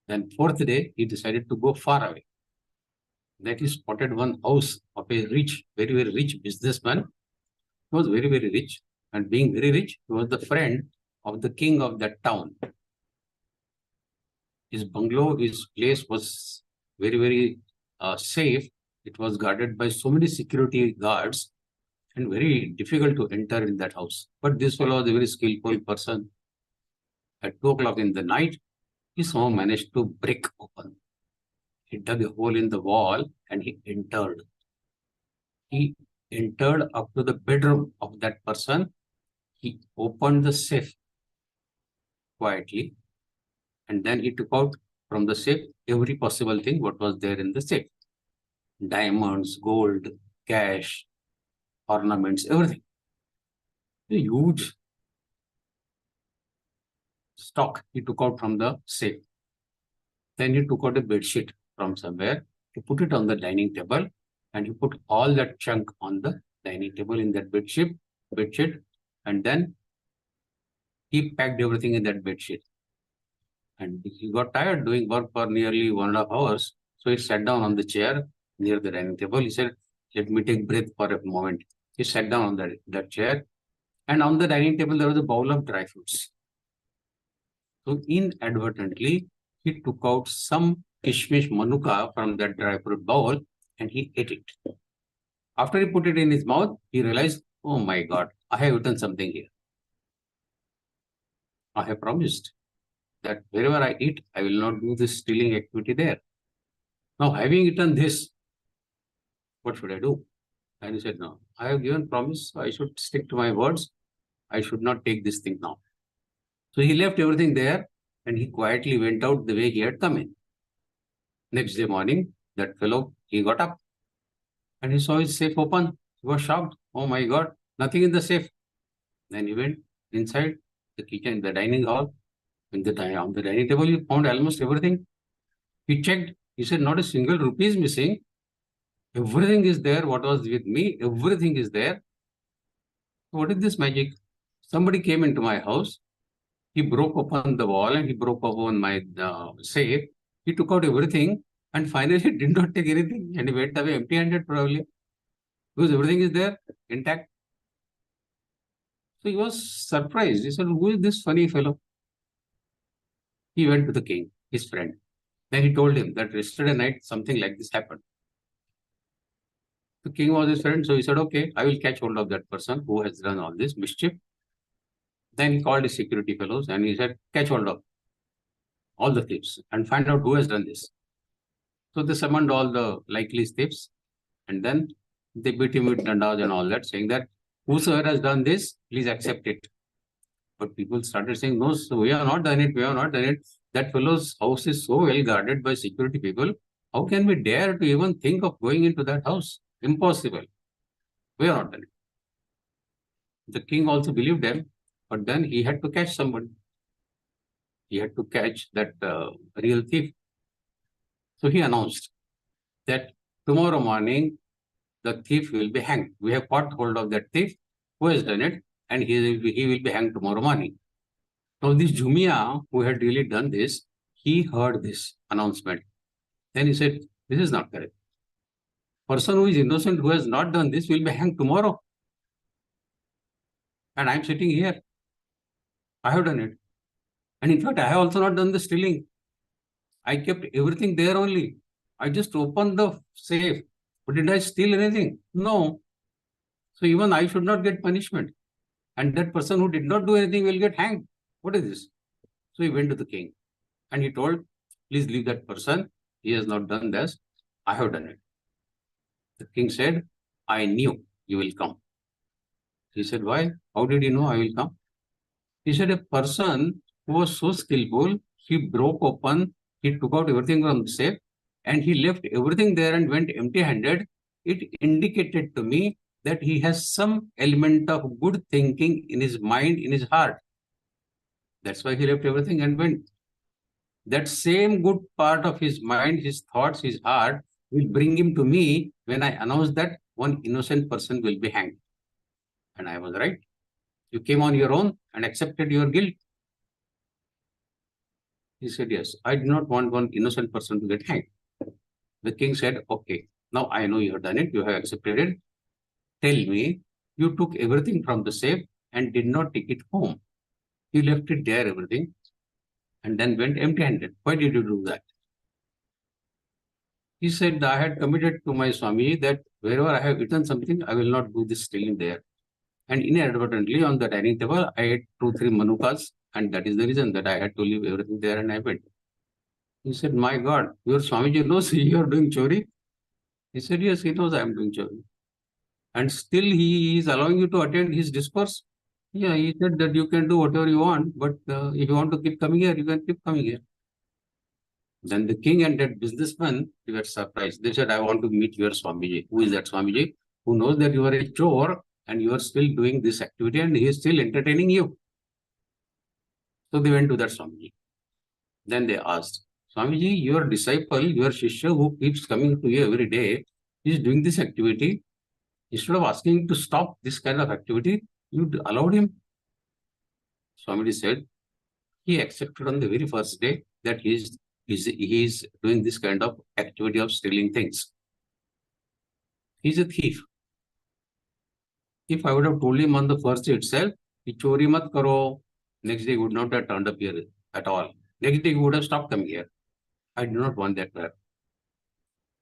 Then fourth day, he decided to go far away. that he spotted one house of a rich, very, very rich businessman. He was very, very rich. And being very rich, he was the friend of the king of that town. His bungalow, his place was very, very safe. It was guarded by so many security guards and very difficult to enter in that house. But this fellow was a very skillful person. At 2 o'clock in the night, he somehow managed to break open. He dug a hole in the wall and he entered. He entered up to the bedroom of that person. He opened the safe quietly, and then he took out from the safe every possible thing what was there in the safe. Diamonds, gold, cash, ornaments, everything. A huge stock he took out from the safe. Then he took out a bedsheet from somewhere. He put it on the dining table and he put all that chunk on the dining table in that bedsheet, and then he packed everything in that bedsheet. And he got tired doing work for nearly 1.5 hours. So he sat down on the chair near the dining table. He said, let me take breath for a moment. He sat down on that chair. And on the dining table, there was a bowl of dry fruits. So inadvertently, he took out some kishmish manuka from that dry fruit bowl and he ate it. After he put it in his mouth, he realized, oh my God, I have eaten something here. I have promised that wherever I eat, I will not do this stealing activity there. Now, having eaten this, what should I do? And he said, no, I have given promise. I should stick to my words. I should not take this thing now. So he left everything there and he quietly went out the way he had come in. Next day morning, that fellow, he got up and he saw his safe open. He was shocked. Oh my God, nothing in the safe. Then he went inside the kitchen, the dining hall. On the dining table, he found almost everything. He checked. He said, not a single rupee is missing. Everything is there. What was with me? Everything is there. What is this magic? Somebody came into my house. He broke open the wall and he broke open my safe. He took out everything and finally did not take anything and he went away empty-handed probably because everything is there intact. So he was surprised. He said, who is this funny fellow? He went to the king, his friend. Then he told him that yesterday night something like this happened. The king was his friend, so he said, okay, I will catch hold of that person who has done all this mischief. Then he called his security fellows and he said, catch hold of all the thieves and find out who has done this. So they summoned all the likely thieves and then they beat him with dandas and all that, saying that whosoever has done this, please accept it. But people started saying, no, so we have not done it, we have not done it. That fellow's house is so well guarded by security people. How can we dare to even think of going into that house? Impossible. We have not done it. The king also believed them, but then he had to catch somebody. He had to catch that real thief. So he announced that tomorrow morning, the thief will be hanged. We have caught hold of that thief who has done it, and he will be hanged tomorrow morning. Now, this Jumia, who had really done this, he heard this announcement. Then he said, this is not correct. Person who is innocent, who has not done this, will be hanged tomorrow. And I am sitting here. I have done it. And in fact, I have also not done the stealing. I kept everything there only. I just opened the safe. But did I steal anything? No. So even I should not get punishment. And that person who did not do anything will get hanged. What is this? So he went to the king. And he told, please leave that person. He has not done this. I have done it. The king said, I knew you will come. He said, why? How did you know I will come? He said, a person who was so skillful, he broke open, he took out everything from the safe, and he left everything there and went empty-handed. It indicated to me that he has some element of good thinking in his mind, in his heart. That's why he left everything and went. That same good part of his mind, his thoughts, his heart, will bring him to me when I announce that one innocent person will be hanged. And I was right. You came on your own and accepted your guilt. He said, yes, I do not want one innocent person to get hanged. The king said, okay, now I know you have done it, you have accepted it. Tell me, you took everything from the safe and did not take it home. You left it there, everything, and then went empty-handed. Why did you do that? He said, I had committed to my Swami that wherever I have eaten something, I will not do this stealing there. And inadvertently on the dining table, I ate 2-3 manukas, and that is the reason that I had to leave everything there and I went. He said, my God, your Swamiji knows you are doing chori? He said, yes, he knows I am doing chori. And still he is allowing you to attend his discourse? Yeah, he said that you can do whatever you want, but if you want to keep coming here, you can keep coming here. Then the king and that businessman, they were surprised. They said, I want to meet your Swamiji. Who is that Swamiji? Who knows that you are a chore and you are still doing this activity and he is still entertaining you. So they went to that Swamiji. Then they asked, Swamiji, your disciple, your Shishya who keeps coming to you every day, is doing this activity. Instead of asking him to stop this kind of activity, you allowed him. Swamiji said, he accepted on the very first day that he is doing this kind of activity of stealing things. He's a thief. If I would have told him on the first day itself, chori mat karo, next day he would not have turned up here at all. Next day he would have stopped coming here. I do not want that.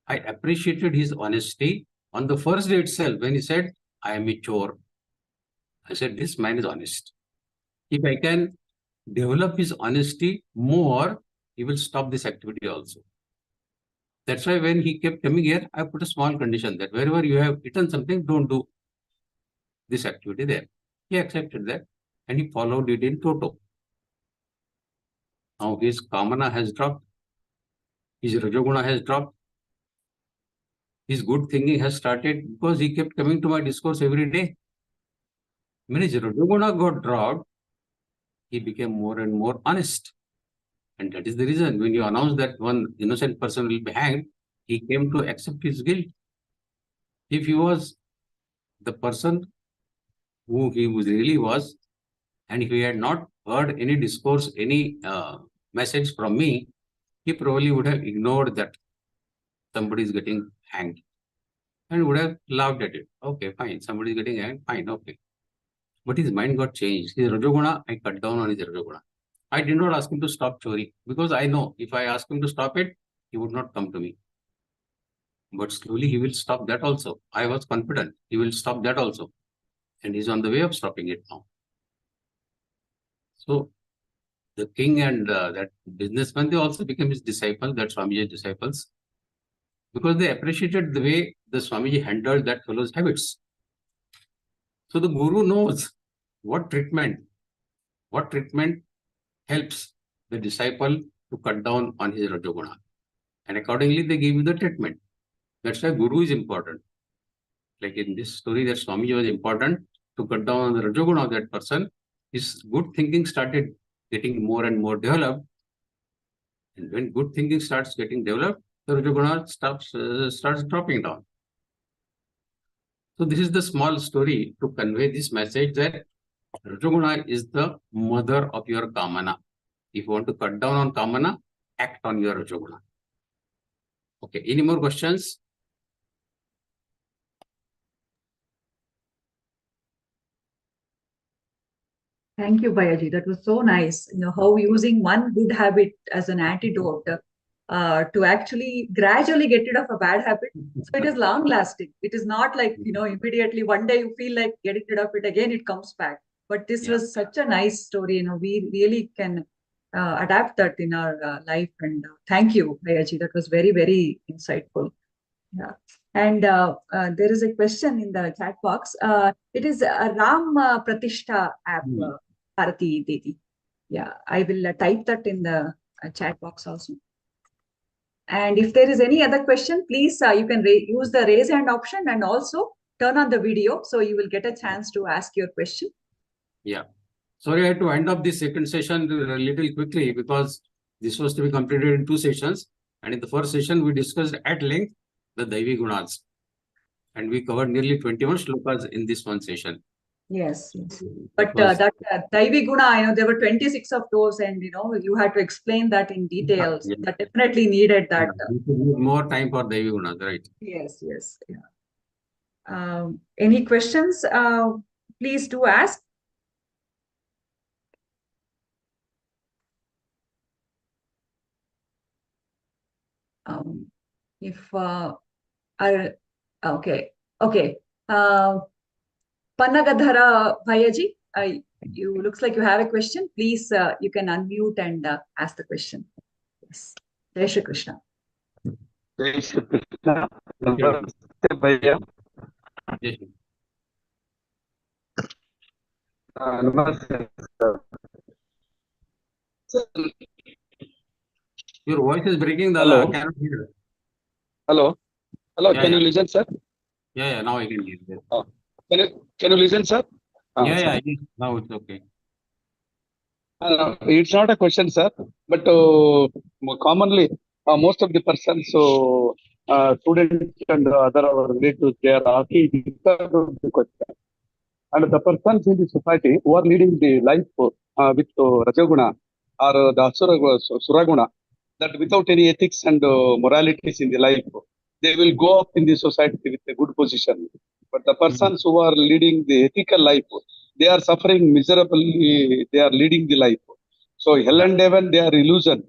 I appreciated his honesty on the first day itself when he said, I am a chore. I said, this man is honest. If I can develop his honesty more, he will stop this activity also. That's why when he kept coming here, I put a small condition that wherever you have eaten something, don't do this activity there. He accepted that and he followed it in toto. Now his kamana has dropped, his rajoguna has dropped, his good thinking has started because he kept coming to my discourse every day. When his rajoguna got dropped, he became more and more honest. And that is the reason when you announce that one innocent person will be hanged, he came to accept his guilt. If he was the person who he really was, and if he had not heard any discourse, any message from me, he probably would have ignored that somebody is getting hanged and would have laughed at it. Okay, fine, somebody is getting hanged, fine, okay. But his mind got changed. His rajoguna, I cut down on his rajoguna. I did not ask him to stop chori because I know if I ask him to stop it, he would not come to me. But slowly he will stop that also. I was confident he will stop that also. And he's on the way of stopping it now. So the king and that businessman, they also became his disciples, that Swamiji's disciples, because they appreciated the way the Swamiji handled that fellow's habits. So the guru knows what treatment helps the disciple to cut down on his rajoguna. And accordingly, they give you the treatment. That's why guru is important. Like in this story, that Swamiji was important to cut down on the rajoguna of that person. His good thinking started getting more and more developed. And when good thinking starts getting developed, the rajoguna starts dropping down. So this is the small story to convey this message that rajoguna is the mother of your kamana. If you want to cut down on kamana, act on your rajoguna. Okay, any more questions? Thank you, Bayaji. That was so nice. You know, how using one good habit as an antidote to actually gradually get rid of a bad habit. So it is long lasting. It is not like, you know, immediately one day you feel like getting rid of it, again it comes back. But this was such a nice story. You know, we really can adapt that in our life. And thank you, Bayaji. That was very, very insightful. Yeah. And there is a question in the chat box. It is a Ram Pratishtha app, Bharati Dedi. Yeah, I will type that in the chat box also. And if there is any other question, please, you can use the raise hand option and also turn on the video. So you will get a chance to ask your question. Yeah. Sorry, I had to wind up this second session a little quickly because this was to be completed in 2 sessions. And in the first session, we discussed at length the Daivi Gunas. And we covered nearly 21 shlokas in this one session. Yes, yes. That But was, that Daivi Guna, there were 26 of those, and you had to explain that in detail. yeah, That definitely needed that. we should need more time for Devi Gunas, right? Yes, yes. Yeah. Any questions? Please do ask. If I okay, okay. Pannagadhara Bhayaji, you looks like you have a question. Please, you can unmute and ask the question. Yes. Jai Shri Krishna. जय Shri Krishna Yeah. नमस्ते भैया Yes. नमस्ते Your voice is breaking, Dada. Hello. I cannot hear. hello Yeah, can yeah. you listen sir Yeah, now I can hear. Yes. can you listen sir Yeah, yes. Now it's okay. it's not a question sir but commonly most of the persons students and other our relatives they are asking this kind of the question and the persons in the society who are leading the life with Rajaguna or the Suraguna, that without any ethics and moralities in the life, they will go up in the society with a good position. But the persons who are leading the ethical life, they are suffering miserably, they are leading the life. So hell and heaven, they are illusion.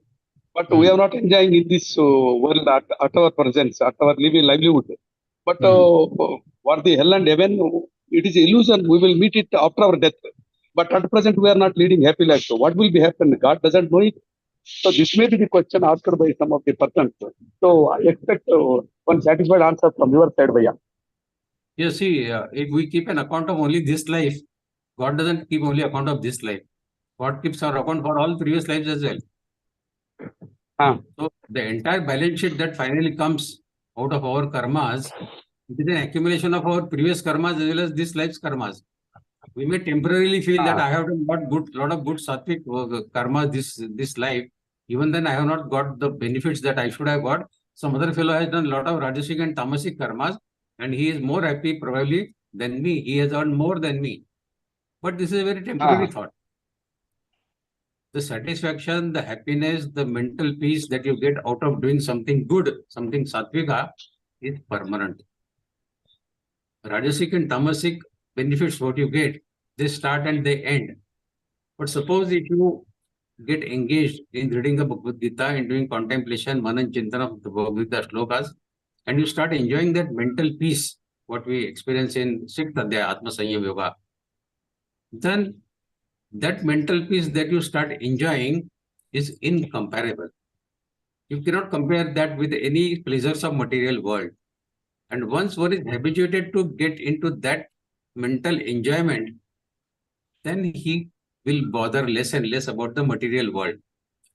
But we are not enjoying in this world at our presence, at our living livelihood. But for the hell and heaven, it is illusion. We will meet it after our death. But at present, we are not leading happy life. So what will be happen? God doesn't know it. So this may be the question asked by some of the persons. So I expect one satisfied answer from your side, Bhaiya. You see, if we keep an account of only this life, God doesn't keep only account of this life. God keeps our account for all previous lives as well. So the entire balance sheet that finally comes out of our karmas, it is an accumulation of our previous karmas as well as this life's karmas. We may temporarily feel that I have done lot of good sattvic karmas this life. Even then, I have not got the benefits that I should have got. Some other fellow has done a lot of rajasic and tamasic karmas, and he is more happy probably than me. He has earned more than me. But this is a very temporary thought. The satisfaction, the happiness, the mental peace that you get out of doing something good, something sattvika, is permanent. Rajasic and tamasic benefits what you get, they start and they end. But suppose if you get engaged in reading the Bhagavad Gita and doing contemplation, manan, chintan of the Bhagavad Gita shlokas, and you start enjoying that mental peace, what we experience in Sikh Tadya, Atma Sanyam Yoga, then that mental peace that you start enjoying is incomparable. You cannot compare that with any pleasures of material world. And once one is habituated to get into that mental enjoyment, then he will bother less and less about the material world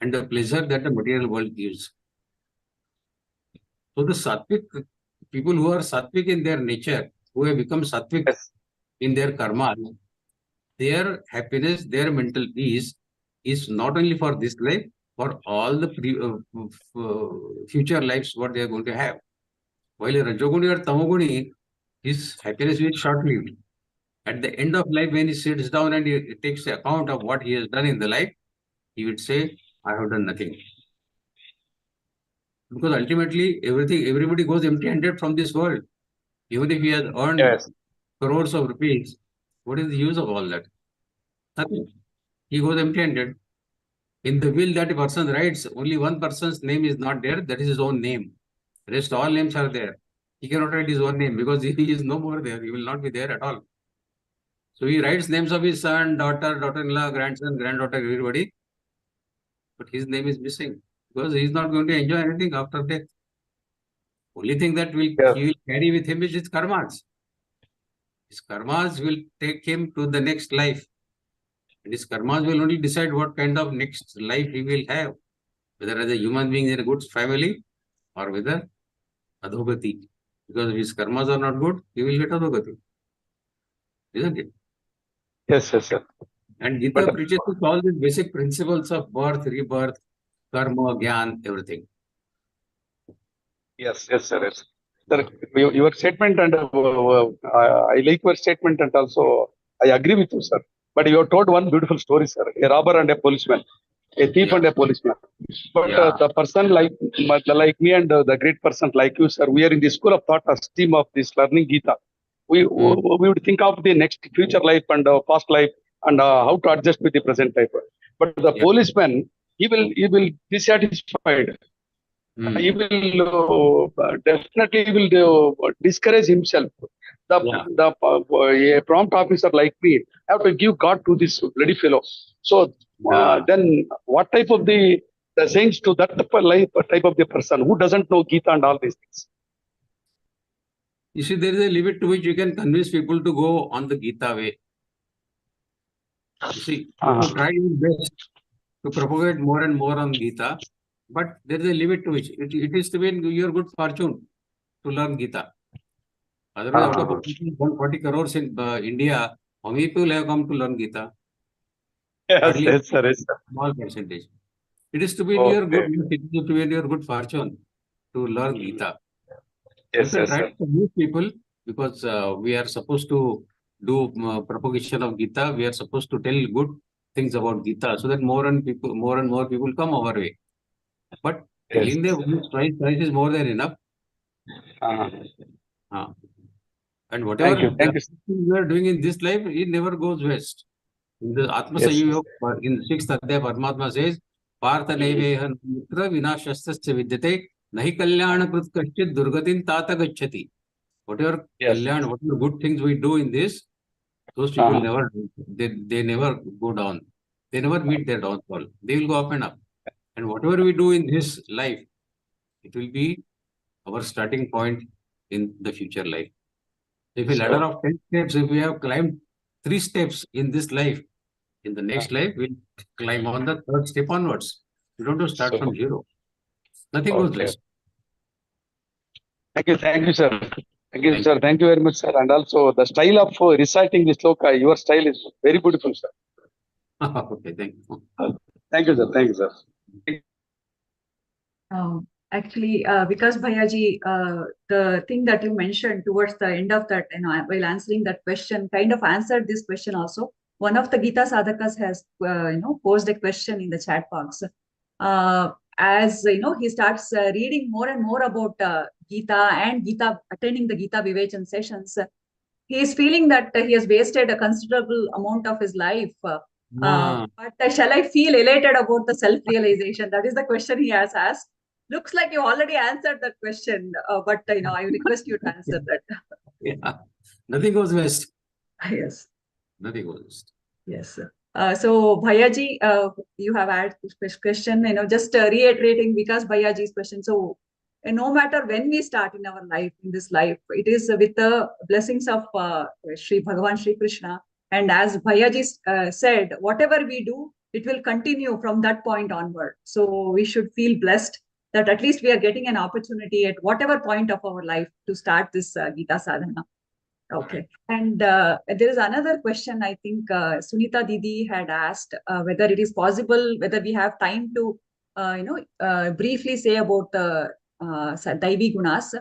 and the pleasure that the material world gives. So the sattvic, people who are sattvic in their nature, who have become sattvic in their karma, their happiness, their mental peace is not only for this life, for all the future lives what they are going to have. While a Rajoguni or Tamoguni, his happiness is short-lived. At the end of life, when he sits down and he takes account of what he has done in the life, he would say, I have done nothing. Because ultimately, everybody goes empty-handed from this world. Even if he has earned crores of rupees, what is the use of all that? Nothing. He goes empty-handed. In the will that a person writes, only one person's name is not there, that is his own name. Rest all names are there. He cannot write his own name because he is no more there. He will not be there at all. So he writes names of his son, daughter, daughter-in-law, grandson, granddaughter, everybody. But his name is missing because he is not going to enjoy anything after death. Only thing that he will carry with him is his karmas. His karmas will take him to the next life. And his karmas will only decide what kind of next life he will have. Whether as a human being in a good family or whether adhogati. Because if his karmas are not good, he will get adhogati. Isn't it? Yes, sir. And Gita preaches all these basic principles of birth, rebirth, karma, gyan, everything. Yes, sir. Yes. Sir, your statement and I like your statement and also I agree with you, sir. But you have told one beautiful story, sir. A robber and a policeman, a thief and a policeman. But the person like me and the great person like you, sir, we are in the school of thought stream of this Learngeeta. We would think of the next future life and past life and how to adjust with the present life. But the policeman, he will be satisfied. He will definitely discourage himself. A prompt officer like me have to give God to this bloody fellow. So then, what type of the sayings to that type of the person who doesn't know Geeta and all these things? You see, there is a limit to which you can convince people to go on the Geeta way. You see, you try your best to propagate more and more on Geeta, but there is a limit to which it is to be in your good fortune to learn Geeta. Otherwise, out of 140 crores in India, how many people have come to learn Geeta? Yes, sir. Small percentage. It is to be in your good, it is to be in your good fortune to learn Geeta. Yes, you can try to convince people, because we are supposed to do propagation of Geeta. We are supposed to tell good things about Geeta, so that more and more people come our way. But telling them once, twice is more than enough. And whatever you are doing in this life, it never goes waste. In the Atma Sayuga, in the 6th Adhyaya, Paramatma says, Partha Naivehan Mitra Vinashastasya Vidyate Nahi Kalyana Krut Kashchit Durgatin Tata Gacchati. Whatever good things we do in this, those people never go down. They never meet their downfall. They will go up and up. And whatever we do in this life, it will be our starting point in the future life. If a ladder of 10 steps, if we have climbed 3 steps in this life, in the next life, we'll climb on the 3rd step onwards. We don't have to start from zero. Nothing goes less. Thank you, sir. Thank you, sir. Thank you very much, sir. And also the style of reciting this sloka, your style is very beautiful, sir. Okay, thank you. Thank you, sir. Thank you, sir. Actually, Vikas Bhayaji, the thing that you mentioned towards the end of that, while answering that question, kind of answered this question also. One of the Geeta sadhakas has, posed a question in the chat box. As he starts reading more and more about Geeta and attending the Geeta Vivechan sessions, he is feeling that he has wasted a considerable amount of his life. But shall I feel elated about the self-realization? That is the question he has asked. Looks like you already answered that question, but I request you to answer that. Nothing goes waste. Yes. Nothing goes waste. Yes. So Bhayaji, you have asked this question, just reiterating Vikas Bhayaji's question. So no matter when we start in our life, in this life, it is with the blessings of Shri Bhagavan Shri Krishna. And as Bhayaji said, whatever we do, it will continue from that point onward. So we should feel blessed that at least we are getting an opportunity at whatever point of our life to start this Geeta sadhana. Okay. And there is another question, I think Sunita Didi had asked whether it is possible, whether we have time to, briefly say about the Daivi Gunas.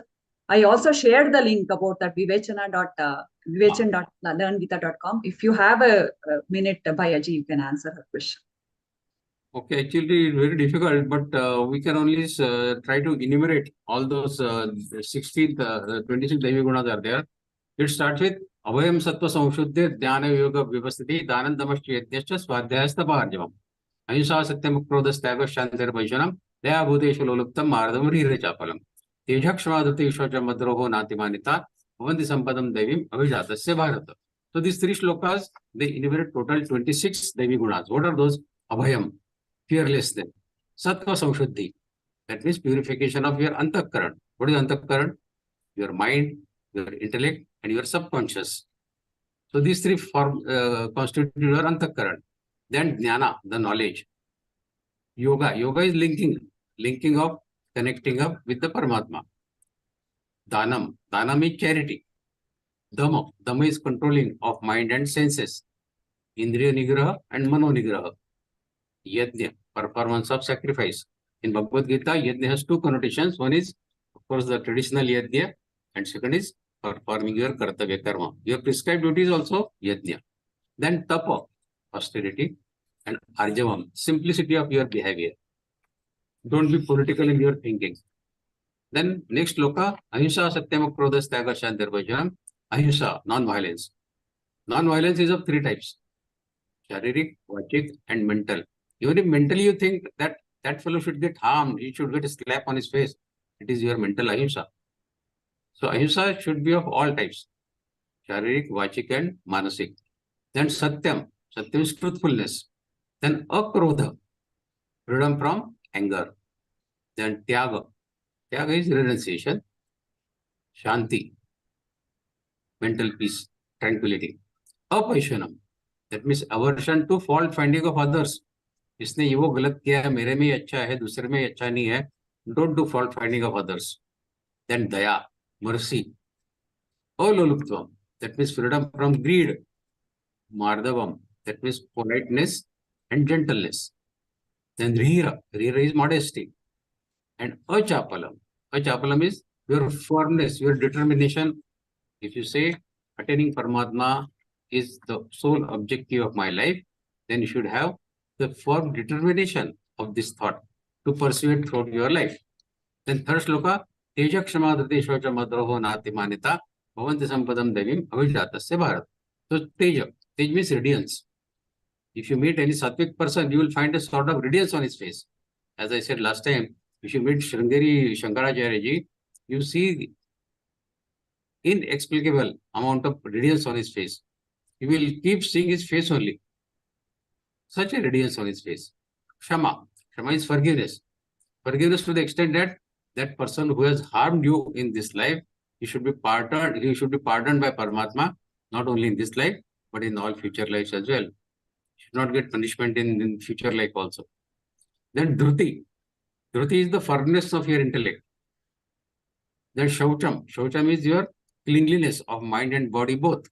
I also shared the link about that vivechan.learngeeta.com. If you have a minute, Bhayaji, you can answer her question. Okay, actually, it's very difficult, but we can only try to enumerate all those 26 Daivi Gunas are there. It starts with Abhayam Sattva Samshuddhir Dhyana Yoga Vivasthiti Dhanandamasya Yajnascha Swadhyayasthaparjavam Ahimsa Satyam Krodhas Tyaga Shantir Vaishanam Daya Bhuteshu Loluptam Mardam Rira Chapalam Tejhakshmadati Shvacha Madroho Natimanita Bhavanti Sampadam Devim Abhijatasya Bharata. So these 3 shlokas, they enumerate total 26 Daivi Gunas. What are those? Abhayam, fearlessness. Sattva Samshuddhi, that means purification of your antakaran. What is antakaran? Your mind, your intellect, and your subconscious. So these 3 constitute your antakaran. Then jnana, the knowledge. Yoga is linking up, connecting up with the Paramatma. Dhanam is charity. Dhamma is controlling of mind and senses. Indriya nigraha and mano nigraha. Yajna, performance of sacrifice. In Bhagavad Gita, yajna has 2 connotations. One is, of course, the traditional yajna, and second is performing your kartavya karma. Your prescribed duty is also yajna. Then tapa, austerity, and arjavam, simplicity of your behavior. Don't be political in your thinking. Then next loka, ahimsa satyam krodha tyaga shantirvajanam, ahimsa, non-violence. Non-violence is of three types: sharirik, vachik, and mental. Even if mentally you think that that fellow should get harmed, he should get a slap on his face, it is your mental ahimsa. So ahimsa should be of all types: sharirik, vachik, and manasik. Then satyam, satyam is truthfulness. Then akrodha, freedom from anger. Then tyaga, tyaga is renunciation. Shanti, mental peace, tranquility. Apaishanam, that means aversion to fault finding of others. इसने ये वो गलत किया है, मेरे में ही अच्छा है, दूसरे में ही अच्छा नहीं है. Don't do fault finding of others. Then daya, mercy. Aloluptvam, that means freedom from greed. Mardavam, that means politeness and gentleness. Then rihira, rihira is modesty. And achapalam, achapalam is your firmness, your determination. If you say attaining Paramatma is the sole objective of my life, then you should have the firm determination of this thought to pursue it throughout your life. Then third shloka, teja kshama dhriti shocha madroho nati manita bhavanti sampadam devim avijatasya bharat. So teja, tej means radiance. If you meet any sattvic person, you will find a sort of radiance on his face. As I said last time, if you meet Sringeri Shankaracharya ji, you see inexplicable amount of radiance on his face. You will keep seeing his face only. Such a radiance on his face. Shama. Shama is forgiveness. Forgiveness to the extent that that person who has harmed you in this life, he should be pardoned. He should be pardoned by Paramatma, not only in this life, but in all future lives as well. Should not get punishment in future life also. Then Dhruti. Dhruti is the firmness of your intellect. Then Shaucham. Shaucham is your cleanliness of mind and body both.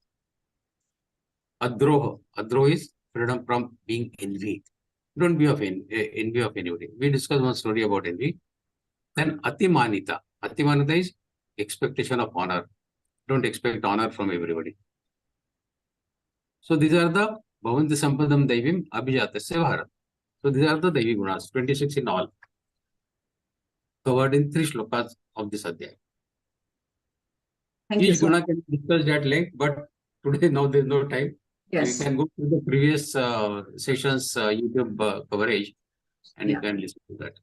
Adroha. Adroha is freedom from being envy. Don't be of envy of anybody. We discussed one story about envy. Then Atimanita. Atimanita is expectation of honor. Don't expect honor from everybody. So these are the Bhavanti Sampadam Daivim Abhijatasya Bharat. So these are the Daivi Gunas, 26 in all, covered in 3 shlokas of this Adhyaya. Thank you Each so guna much. can discuss at length, but today now there is no time. Yes. So you can go to the previous sessions YouTube coverage and you Yeah. can listen to that.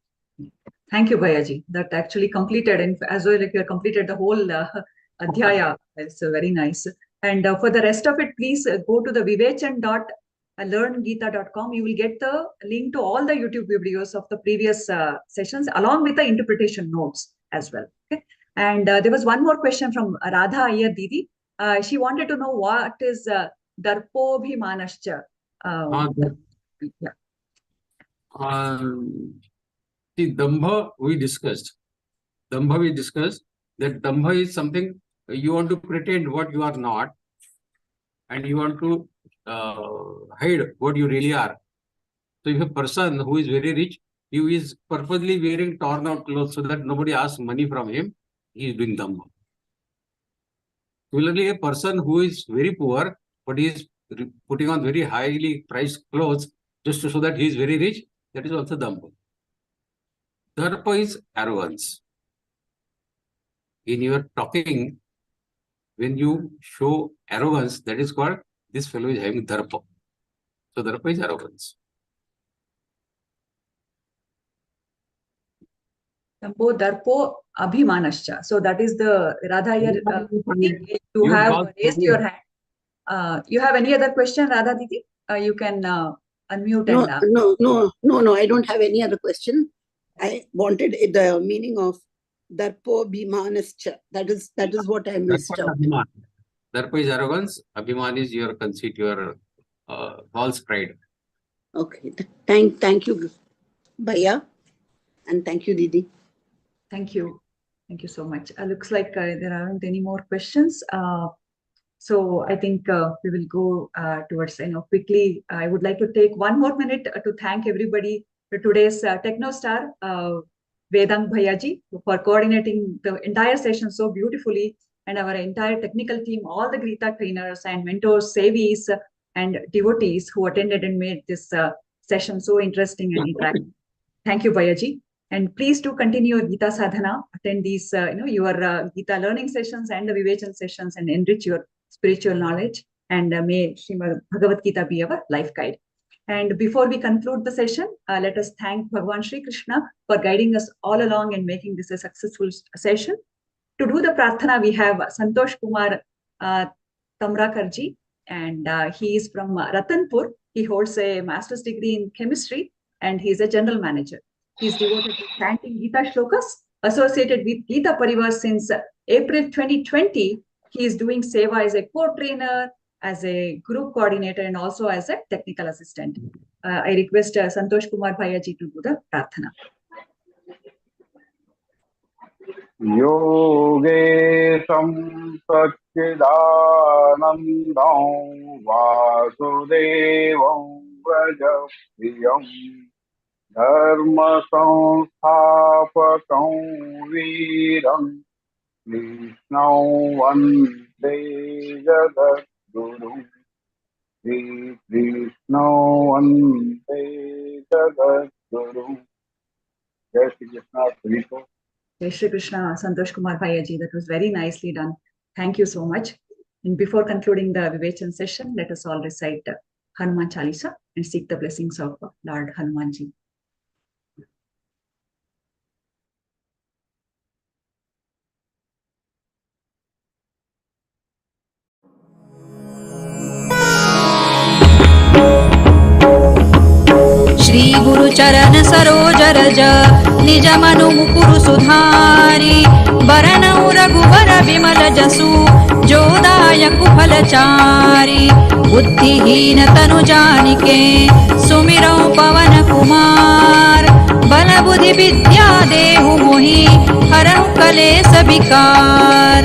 Thank you, Bhayaji. That actually completed, and as well, like you have completed the whole Adhyaya. It's very nice. And for the rest of it, please go to the vivechan.learngeeta.com. You will get the link to all the YouTube videos of the previous sessions, along with the interpretation notes as well. Okay. And there was one more question from Radha Iyer Didi. She wanted to know what is Darpobhimanascha. Yeah. See, Dambha we discussed. Dambha we discussed that Dambha is something you want to pretend what you are not, and you want to hide what you really are. So if a person who is very rich, he is purposely wearing torn out clothes so that nobody asks money from him, he is doing Dambha. Similarly, a person who is very poor, but he is putting on very highly priced clothes just to show that he is very rich, that is also Dambha. Darpa is arrogance. In your talking, when you show arrogance, that is called, this fellow is having Darpa. So Darpa is arrogance. Darpo Abhimanascha. So that is the Radha Iyer. You have raised your hand. You have any other question, Radha Didi? You can unmute and. No. I don't have any other question. I wanted the meaning of Darpo Bhimanascha. That is what I missed out. Darpa is arrogance. Abhiman is your conceit, your false pride. Okay. Thank you, Bhaiya, and thank you, Didi. Thank you. Thank you so much. Looks like there aren't any more questions. So I think we will go towards, quickly. I would like to take 1 more minute to thank everybody for today's Techno Star, Vedang Bhayaji, for coordinating the entire session so beautifully, and our entire technical team, all the Geeta trainers and mentors, Sevis, and devotees who attended and made this session so interesting and interactive. Thank you, Vaidya. And please do continue your Gita sadhana, attend these, your Gita learning sessions and the Vivechan sessions and enrich your spiritual knowledge. And may Śrīmad-Bhagavadgītā be our life guide. And before we conclude the session, let us thank Bhagavan Shri Krishna for guiding us all along and making this a successful session. To do the prarthana, we have Santosh Kumar Tamrakarji, and he is from Ratanpur. He holds a master's degree in chemistry, and he is a general manager. He is devoted to chanting Gita shlokas, associated with Geeta Pariwar since April 2020. He is doing seva as a co-trainer, as a group coordinator, and also as a technical assistant. I request Santosh Kumar Bhaiya ji to do the prarthana. Yogesam Satchidanandam Vasudevam Vrajapriyam Dharma Samsthapakam Veeram Vishnau Vande Jagat Guru Sri Krishna Vande Jagat Guru. Jai Shri Krishna. Jai Shri Krishna, Santosh Kumar Bhaiya ji. That was very nicely done. Thank you so much. And before concluding the Vivechan session, let us all recite Hanuman Chalisa and seek the blessings of Lord Hanuman ji. Shri गुरु चरण सरोज रज निज मनु मुकुरु सुधारी बरनउ रघुबर विमल जसु जोदायकु फलचारी बुद्धिहीन तनु जानिके सुमिरौ पवन कुमार बल बुद्धि विद्या देहु मोहि हरहु कलेस विकार।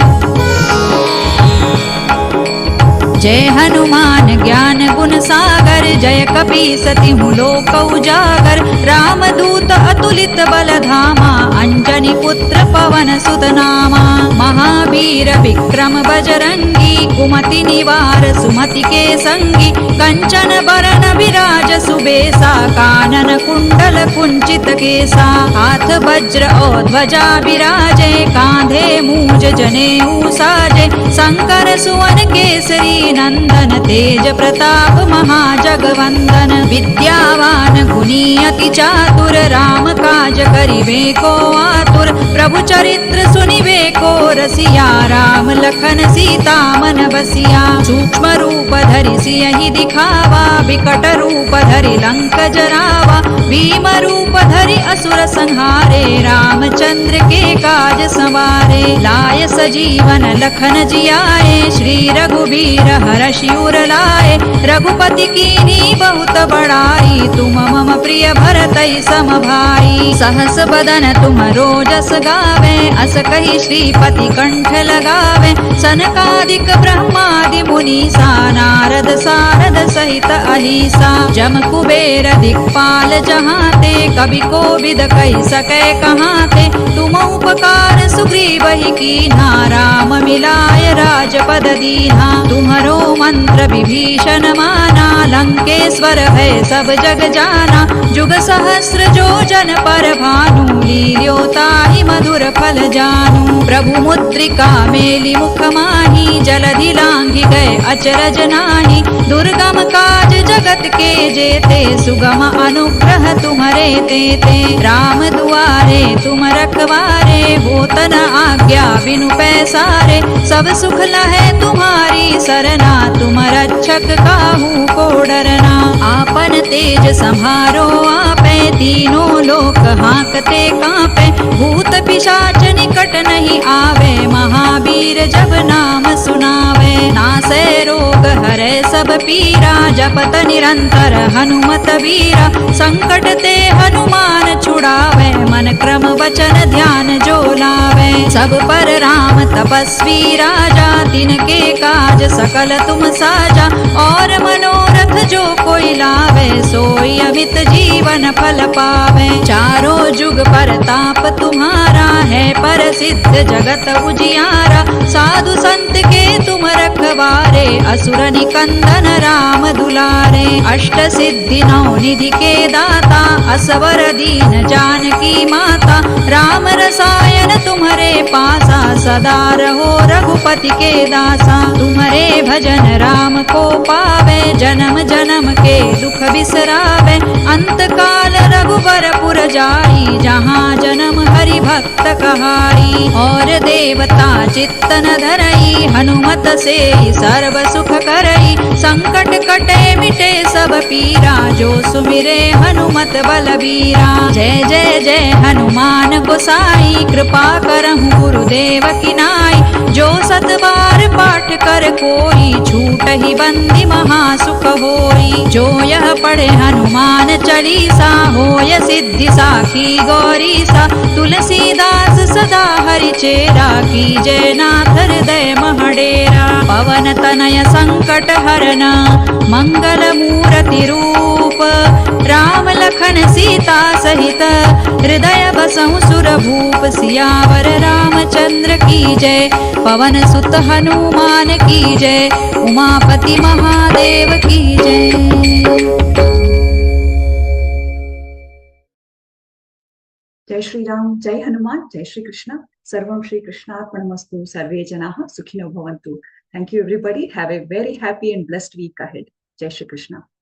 जय हनुमान ज्ञान गुण सागर जय कपीसति लोक उजागर रामदूत अतुलित बल धामा अंजनी पुत्र पवन सुत नामा महावीर विक्रम बजरंगी कुमति निवार सुमति के संगी कंचन बरन विराज सुबेसा कानन कुंडल कुंचित केसा हाथ वज्र और ध्वजा विराजे कांधे मूज जनेऊ साजे शंकर सुवन केसरी नंदन तेज प्रताप महाजगवंदन विद्यावान गुणी अति चातुर राम काज करिबे को आतुर प्रभु चरित्र सुनिबे को रसिया राम लखन सीता मन बसिया सूक्ष्म रूप धरि सियहि दिखावा विकट रूप धरि लंक जरावा भीम रूप धरि असुर संहारे रामचंद्र के काज संवारे लाय सजीवन लखन जियाए श्री रघुबीर हरषि उर लाए रघुपति कीन्ही बहुत बड़ाई तुम मम प्रिय भरतहि सम भाई सहस बदन तुम रोजस गावे अस कहि श्रीपति कंठ लगावे सनकादिक ब्रह्मादि मुनीसा नारद सारद सहित अहिसा जम कुबेर दिक्पाल जहाते कवि कोविद कहि सकै कहाते तुम उपकार सुग्रीवहि कीन्हा राम मिलाय राजपद दीन्हा तुम्हरो मंत्र विभीषण माना लंकेश्वर है सब जग जाना जुग सहस्र जो जन पर भानु लील्योताहि मधुर फल जानू प्रभु मुद्रिका मेलि मुख माहि जलधि लांघि गए अचरज नाही दुर्गम काज जगत के जेते सुगम अनुग्रह तुम्हरे तेते राम दुआरे तुम रखवारे होत न आज्ञा बिनु पैसारे सब सुख लहै तुम्हारी सरना तुम रक्षक काहू को डरना आपन तेज संहारो आपे तीनों लोक हांकते कांपे भूत पिशाच निकट नहीं आवे महावीर जब नाम सुनावे नासै रोग हरै सब पीरा जपत निरंतर हनुमत वीरा संकट ते हनुमान छुड़ावे मन क्रम वचन ध्यान जो लावे सब पर राम तपस्वी राजा तिनके काज सकल तुम साजा और मनोरथ जो कोई लावे गावे सोई अमित जीवन फल पावे। चारों जुग परताप तुम्हारा है प्रसिद्ध जगत उजियारा। साधु संत के तुम रखवारे असुर निकंदन राम दुलारे। अष्ट सिद्धि नौ निधि के दाता असवर दीन जानकी माता। राम रसायन तुम्हारे पासा सदा रहो रघुपति के दासा। तुम्हारे भजन राम को पावे जन्म जन्म के दुख बिसरावे। अंत काल रघुबर पुर जाई जहाँ जन्म हरि भक्त कहाई। और देवता चित्तन धरई हनुमत से सर्व सुख करई। संकट कटे मिटे सब पीरा जो सुमिरे हनुमत बलबीरा। जय जय जय हनुमान गोसाई कृपा करहु गुरुदेव की नाई। जो सत बार पाठ कर कोई छूट ही बंदी महासुख होई। जो यह पढ़े हनुमान चालीसा होय सिद्धि साखी गौरीसा। तुलसीदास सदा हरि चेरा कीजय नाथ हृदय महडेरा। पवन तनय संकट हरना मंगल मूर्ति रूप। राम लखन सीता सहित हृदय बसहु सुर भूप। सियावर रामचंद्र की जय पवन सुत हनुमान की जय। उमापति महादेव की जय। जय श्री राम, जय हनुमान, जय श्री कृष्ण। सर्वं श्री कृष्णार्पणमस्तु। सर्वे जनाः सुखिनो भवन्तु। Thank you everybody. Have a very happy and blessed week ahead. Jai Shri Krishna.